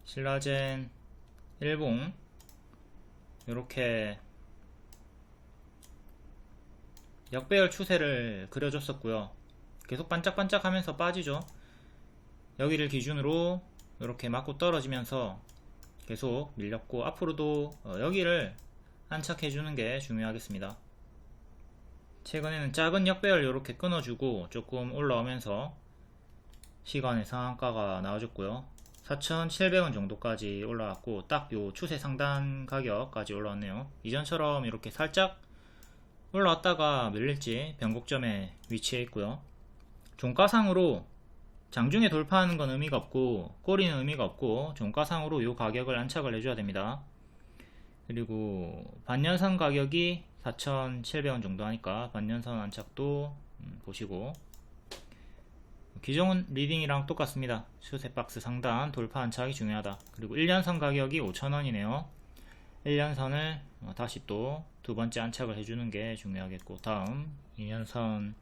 신라젠 일봉 이렇게 역배열 추세를 그려줬었고요. 계속 반짝반짝 하면서 빠지죠. 여기를 기준으로 이렇게 맞고 떨어지면서 계속 밀렸고, 앞으로도 여기를 안착해주는 게 중요하겠습니다. 최근에는 작은 역배열 이렇게 끊어주고 조금 올라오면서 시간의 상한가가 나와줬고요. 4,700원 정도까지 올라왔고, 딱 요 추세 상단 가격까지 올라왔네요. 이전처럼 이렇게 살짝 올라왔다가 밀릴지 변곡점에 위치해 있고요. 종가상으로 장중에 돌파하는 건 의미가 없고 꼬리는 의미가 없고, 종가상으로 요 가격을 안착을 해줘야 됩니다. 그리고 반년선 가격이 4,700원 정도 하니까 반년선 안착도 보시고, 기존 리딩이랑 똑같습니다. 추세 박스 상단 돌파 안착이 중요하다. 그리고 1년선 가격이 5,000원이네요 1년선을 다시 또 두 번째 안착을 해주는 게 중요하겠고, 다음 2년선까지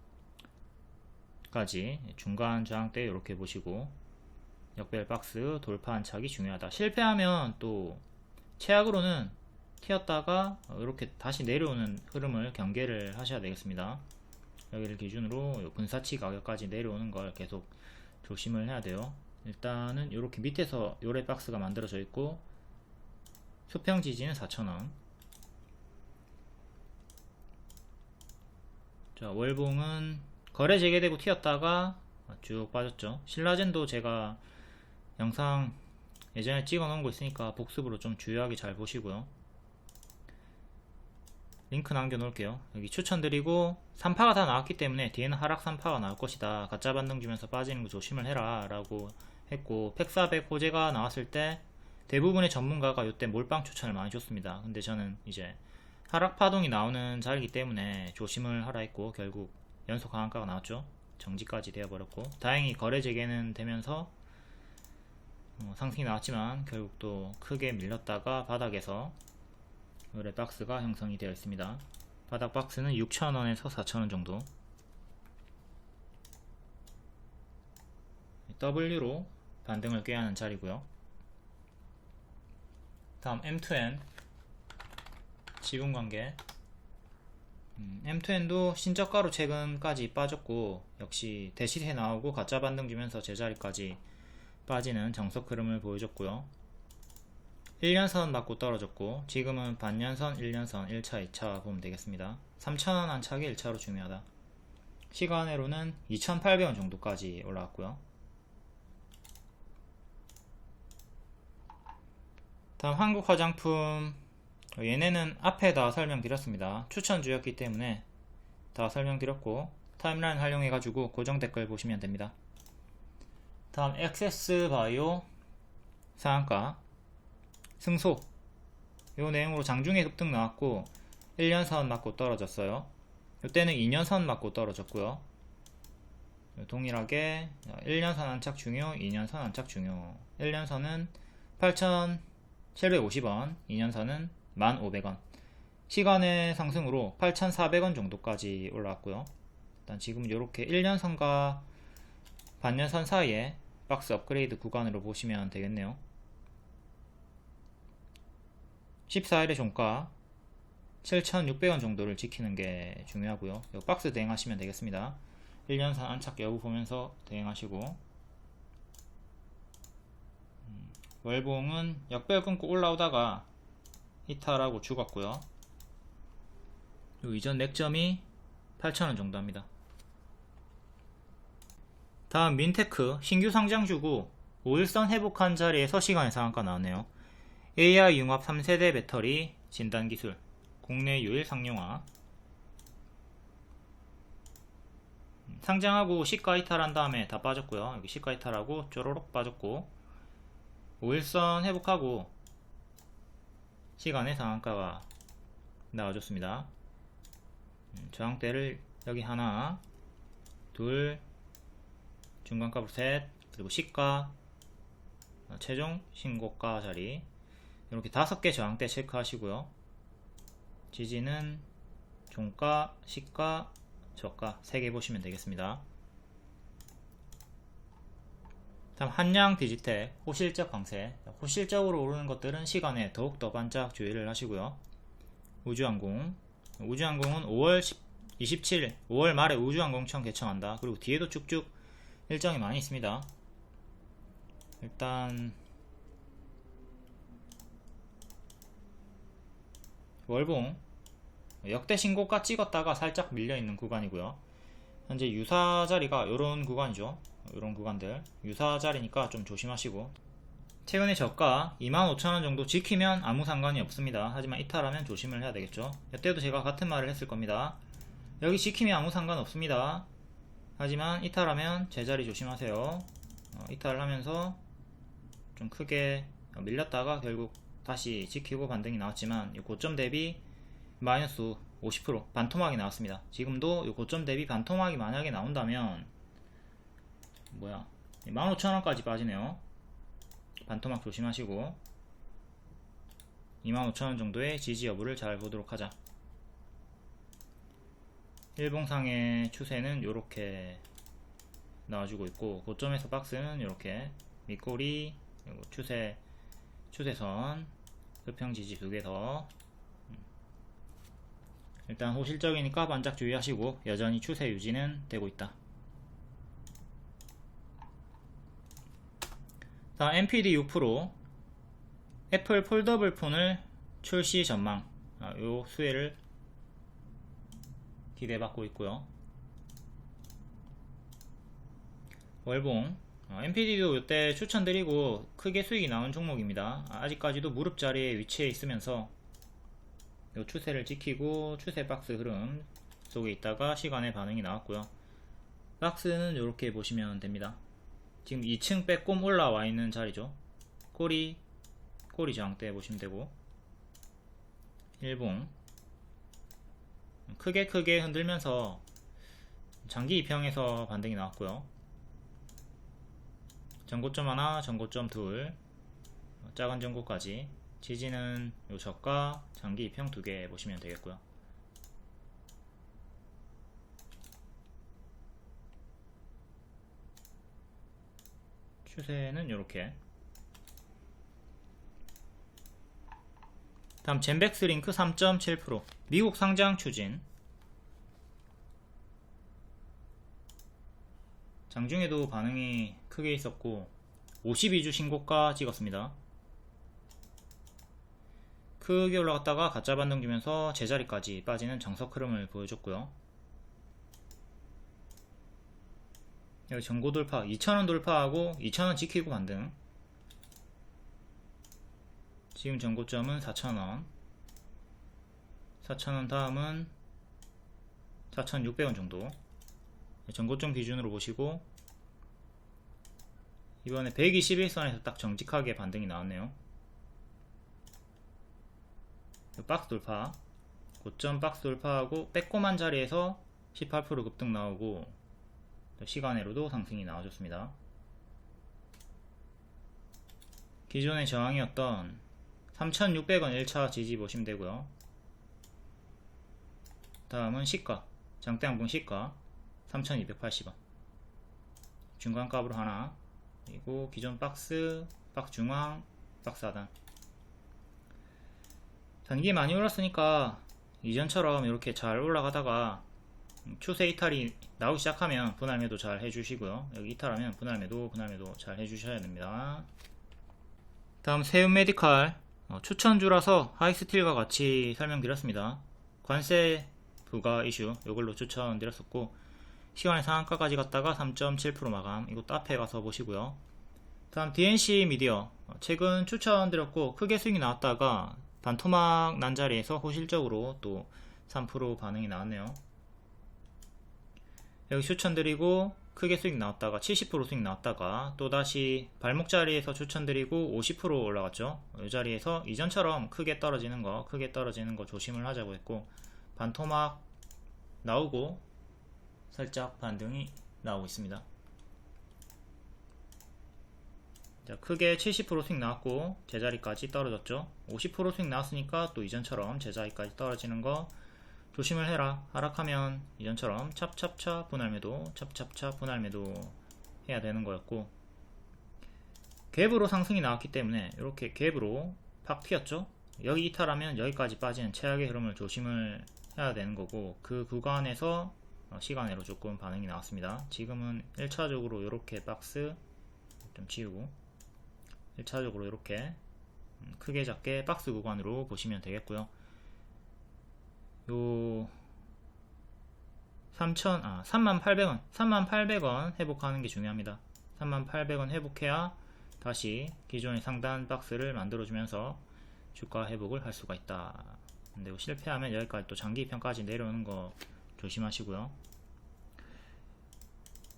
중간 저항대 이렇게 보시고, 역배열 박스 돌파 안착이 중요하다. 실패하면 또 최악으로는 튀었다가 이렇게 다시 내려오는 흐름을 경계를 하셔야 되겠습니다. 여기를 기준으로 분사치 가격까지 내려오는 걸 계속 조심을 해야 돼요. 일단은 이렇게 밑에서 요래 박스가 만들어져 있고, 수평 지지는 4,000원. 자, 월봉은 거래 재개되고 튀었다가 쭉 빠졌죠. 신라젠도 제가 영상 예전에 찍어 놓은 거 있으니까 복습으로 좀 주요하게 잘 보시고요. 링크 남겨 놓을게요. 여기 추천드리고, 3파가 다 나왔기 때문에 뒤에는 하락 3파가 나올 것이다. 가짜 반등 주면서 빠지는 거 조심을 해라 라고 했고, 팩400 호재가 나왔을 때 대부분의 전문가가 이때 몰빵 추천을 많이 줬습니다. 근데 저는 이제 하락 파동이 나오는 자리이기 때문에 조심을 하라 했고, 결국 연속 하한가가 나왔죠. 정지까지 되어버렸고, 다행히 거래 재개는 되면서 상승이 나왔지만 결국 또 크게 밀렸다가 바닥에서 요래 박스가 형성이 되어 있습니다. 바닥 박스는 6,000원에서 4,000원 정도. W로 반등을 꾀하는 하는 자리고요. 다음 M2N 지분관계. M2N도 신저가로 최근까지 빠졌고, 역시 대시세 나오고 가짜 반등 주면서 제자리까지 빠지는 정석 흐름을 보여줬고요. 1년선 맞고 떨어졌고, 지금은 반년선, 1년선 1차, 2차 보면 되겠습니다. 3,000원 안착이 1차로 중요하다. 시간으로는 2,800원 정도까지 올라왔고요. 다음 한국화장품, 얘네는 앞에 다 설명드렸습니다. 추천주였기 때문에 다 설명드렸고, 타임라인 활용해가지고 고정 댓글 보시면 됩니다. 다음 액세스바이오 상한가 승소, 요 내용으로 장중에 급등 나왔고 1년선 맞고 떨어졌어요. 이때는 2년선 맞고 떨어졌고요. 동일하게 1년선 안착 중요, 2년선 안착 중요. 1년선은 8,750원, 2년선은 1,500원. 시간의 상승으로 8,400원 정도까지 올라왔고요. 일단 지금 이렇게 1년선과 반년선 사이에 박스 업그레이드 구간으로 보시면 되겠네요. 14일의 종가 7,600원 정도를 지키는 게 중요하고요. 이 박스 대응하시면 되겠습니다. 1년선 안착 여부 보면서 대응하시고, 월봉은 역배열 끊고 올라오다가 이탈하고 죽었고요. 요 이전 맥점이 8,000원 정도 합니다. 다음 민테크 신규 상장주고 5일선 회복한 자리에서 시간의 상한가 나왔네요. AI 융합 3세대 배터리 진단기술 국내 유일 상용화. 상장하고 시가 이탈한 다음에 다 빠졌고요. 여기 시가 이탈하고 쪼로록 빠졌고 5일선 회복하고 시간의 상한가가 나와줬습니다. 저항대를 여기 하나, 둘, 중간값으로 셋, 그리고 시가, 최종 신고가 자리 이렇게 5개 저항대 체크하시고요. 지지는 종가, 시가, 저가 3개 보시면 되겠습니다. 다음 한양 디지텍 호실적 강세. 호실적으로 오르는 것들은 시간에 더욱더 반짝 주의를 하시고요. 우주항공은 5월 27일 5월 말에 우주항공청 개청한다. 그리고 뒤에도 쭉쭉 일정이 많이 있습니다. 일단 월봉 역대 신고가 찍었다가 살짝 밀려있는 구간이고요. 현재 유사 자리가 요런 구간이죠. 요런 구간들 유사 자리니까 좀 조심하시고, 최근에 저가 25,000원 정도 지키면 아무 상관이 없습니다. 하지만 이탈하면 조심을 해야 되겠죠. 이때도 제가 같은 말을 했을 겁니다. 여기 지키면 아무 상관 없습니다. 하지만 이탈하면 제자리 조심하세요. 이탈을 하면서 좀 크게 밀렸다가 결국 다시 지키고 반등이 나왔지만 이 고점 대비 마이너스 50% 반토막이 나왔습니다. 지금도 이 고점 대비 반토막이 만약에 나온다면 15,000원까지 빠지네요. 반토막 조심하시고 25,000원 정도의 지지 여부를 잘 보도록 하자. 일봉상의 추세는 이렇게 나와주고 있고, 고점에서 박스는 이렇게 밑꼬리, 그리고 추세선, 흡형 지지 2개 더. 일단 호실적이니까 반짝 주의하시고 여전히 추세 유지는 되고 있다. 다음 NPD 6% 애플 폴더블 폰을 출시 전망, 요 수혜를 기대받고 있고요. 월봉 NPD도 이때 추천드리고 크게 수익이 나온 종목입니다. 아직까지도 무릎 자리에 위치해 있으면서 요 추세를 지키고 추세 박스 흐름 속에 있다가 시간에 반응이 나왔고요. 박스는 이렇게 보시면 됩니다. 지금 2층 빼꼼 올라와 있는 자리죠. 꼬리 저항대 보시면 되고, 일봉 크게 흔들면서 장기 입형에서 반등이 나왔고요. 전고점 하나, 전고점 둘, 작은 전고까지. 지지는 요 저가, 장기 입형 2개 보시면 되겠고요. 추세는 이렇게. 다음 젠백스링크 3.7% 미국 상장 추진. 장중에도 반응이 크게 있었고 52주 신고가 찍었습니다. 크게 올라갔다가 가짜 반등 주면서 제자리까지 빠지는 정석 흐름을 보여줬고요. 여기 전고 돌파 2,000원 돌파하고 2,000원 지키고 반등. 지금 전고점은 4,000원, 4,000원 다음은 4,600원 정도. 전고점 기준으로 보시고 이번에 121선에서 딱 정직하게 반등이 나왔네요. 박스 돌파, 고점 박스 돌파하고 빼꼼한 자리에서 18% 급등 나오고 시간으로도 상승이 나와줬습니다. 기존의 저항이었던 3,600원 1차 지지 보시면 되고요. 다음은 시가, 장대양봉 시가 3,280원 중간값으로 하나, 그리고 기존 박스 중앙, 박스 하단. 단기 많이 올랐으니까 이전처럼 이렇게 잘 올라가다가 추세 이탈이 나오기 시작하면 분할 매도 잘 해주시고요. 여기 이탈하면 분할 매도 잘 해주셔야 됩니다. 다음 세운 메디칼 추천주라서 하이스틸과 같이 설명드렸습니다. 관세 부과 이슈 이걸로 추천드렸었고 시간의 상한가까지 갔다가 3.7% 마감. 이것도 앞에 가서 보시고요. 다음 DNC 미디어 최근 추천드렸고 크게 수익이 나왔다가 반토막 난 자리에서 호실적으로 또 3% 반응이 나왔네요. 여기 추천드리고 크게 수익 나왔다가 70% 수익 나왔다가 또다시 발목 자리에서 추천드리고 50% 올라갔죠. 이 자리에서 이전처럼 크게 떨어지는 거 조심을 하자고 했고, 반토막 나오고 살짝 반등이 나오고 있습니다. 자, 크게 70% 수익 나왔고 제자리까지 떨어졌죠. 50% 수익 나왔으니까 또 이전처럼 제자리까지 떨어지는 거 조심을 해라. 하락하면 이전처럼 찹찹찹 분할매도 찹찹찹 분할매도 해야 되는 거였고, 갭으로 상승이 나왔기 때문에 이렇게 갭으로 팍 튀었죠. 여기 이탈하면 여기까지 빠지는 최악의 흐름을 조심을 해야 되는 거고, 그 구간에서 시간으로 조금 반응이 나왔습니다. 지금은 1차적으로 이렇게 박스 좀 지우고 1차적으로 이렇게 크게 작게 박스 구간으로 보시면 되겠고요. 요 3800원 회복하는 게 중요합니다. 3800원 회복해야 다시 기존의 상단 박스를 만들어주면서 주가 회복을 할 수가 있다. 근데 실패하면 여기까지 또 장기평까지 내려오는 거 조심하시고요.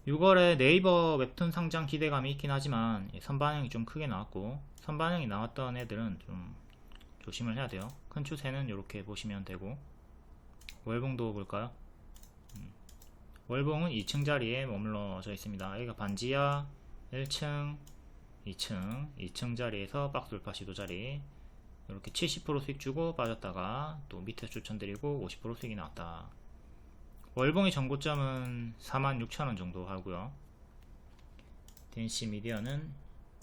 6월에 네이버 웹툰 상장 기대감이 있긴 하지만 선반영이 좀 크게 나왔고, 선반영이 나왔던 애들은 좀 조심을 해야 돼요. 큰 추세는 이렇게 보시면 되고, 월봉도 볼까요? 월봉은 2층 자리에 머물러져 있습니다. 여기가 반지하 1층, 2층 자리에서 박스 돌파 시도 자리, 이렇게 70% 수익 주고 빠졌다가 또 밑에 추천드리고 50% 수익이 나왔다. 월봉의 전고점은 46,000원 정도 하고요. 댄시 미디어는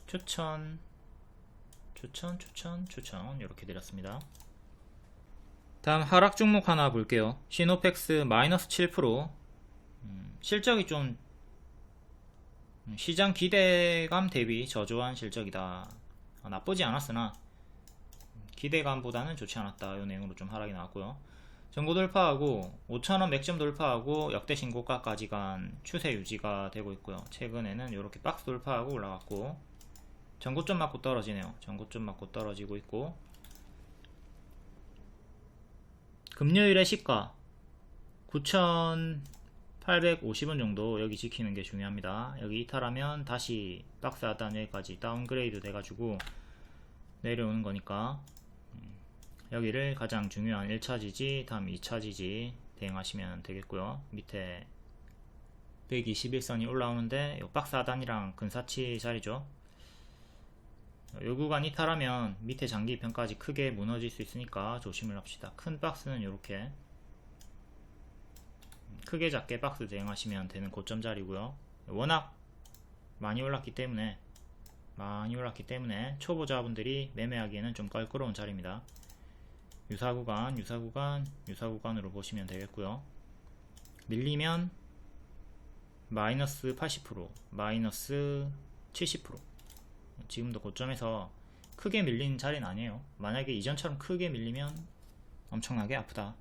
추천 이렇게 드렸습니다. 다음 하락 종목 하나 볼게요. 시노펙스 마이너스 7%. 실적이 좀 시장 기대감 대비 저조한 실적이다. 나쁘지 않았으나 기대감보다는 좋지 않았다. 이 내용으로 좀 하락이 나왔고요. 전고 돌파하고 5,000원 맥점 돌파하고 역대 신고가까지 간 추세 유지가 되고 있고요. 최근에는 이렇게 박스 돌파하고 올라갔고, 전고점 맞고 떨어지네요. 전고점 맞고 떨어지고 있고, 금요일의 시가 9,850원 정도 여기 지키는 게 중요합니다. 여기 이탈하면 다시 박스 하단 여기까지 다운그레이드 돼가지고 내려오는 거니까 여기를 가장 중요한 1차 지지, 다음 2차 지지 대응하시면 되겠고요. 밑에 121선이 올라오는데 이 박스 하단이랑 근사치 자리죠. 이 구간 이탈하면 밑에 장기편까지 크게 무너질 수 있으니까 조심을 합시다. 큰 박스는 이렇게 크게 작게 박스 대응하시면 되는 고점 자리고요. 워낙 많이 올랐기 때문에 초보자분들이 매매하기에는 좀 껄끄러운 자리입니다. 유사구간으로 보시면 되겠고요. 밀리면 마이너스 80%, 마이너스 70%. 지금도 고점에서 크게 밀린 자리는 아니에요. 만약에 이전처럼 크게 밀리면 엄청나게 아프다.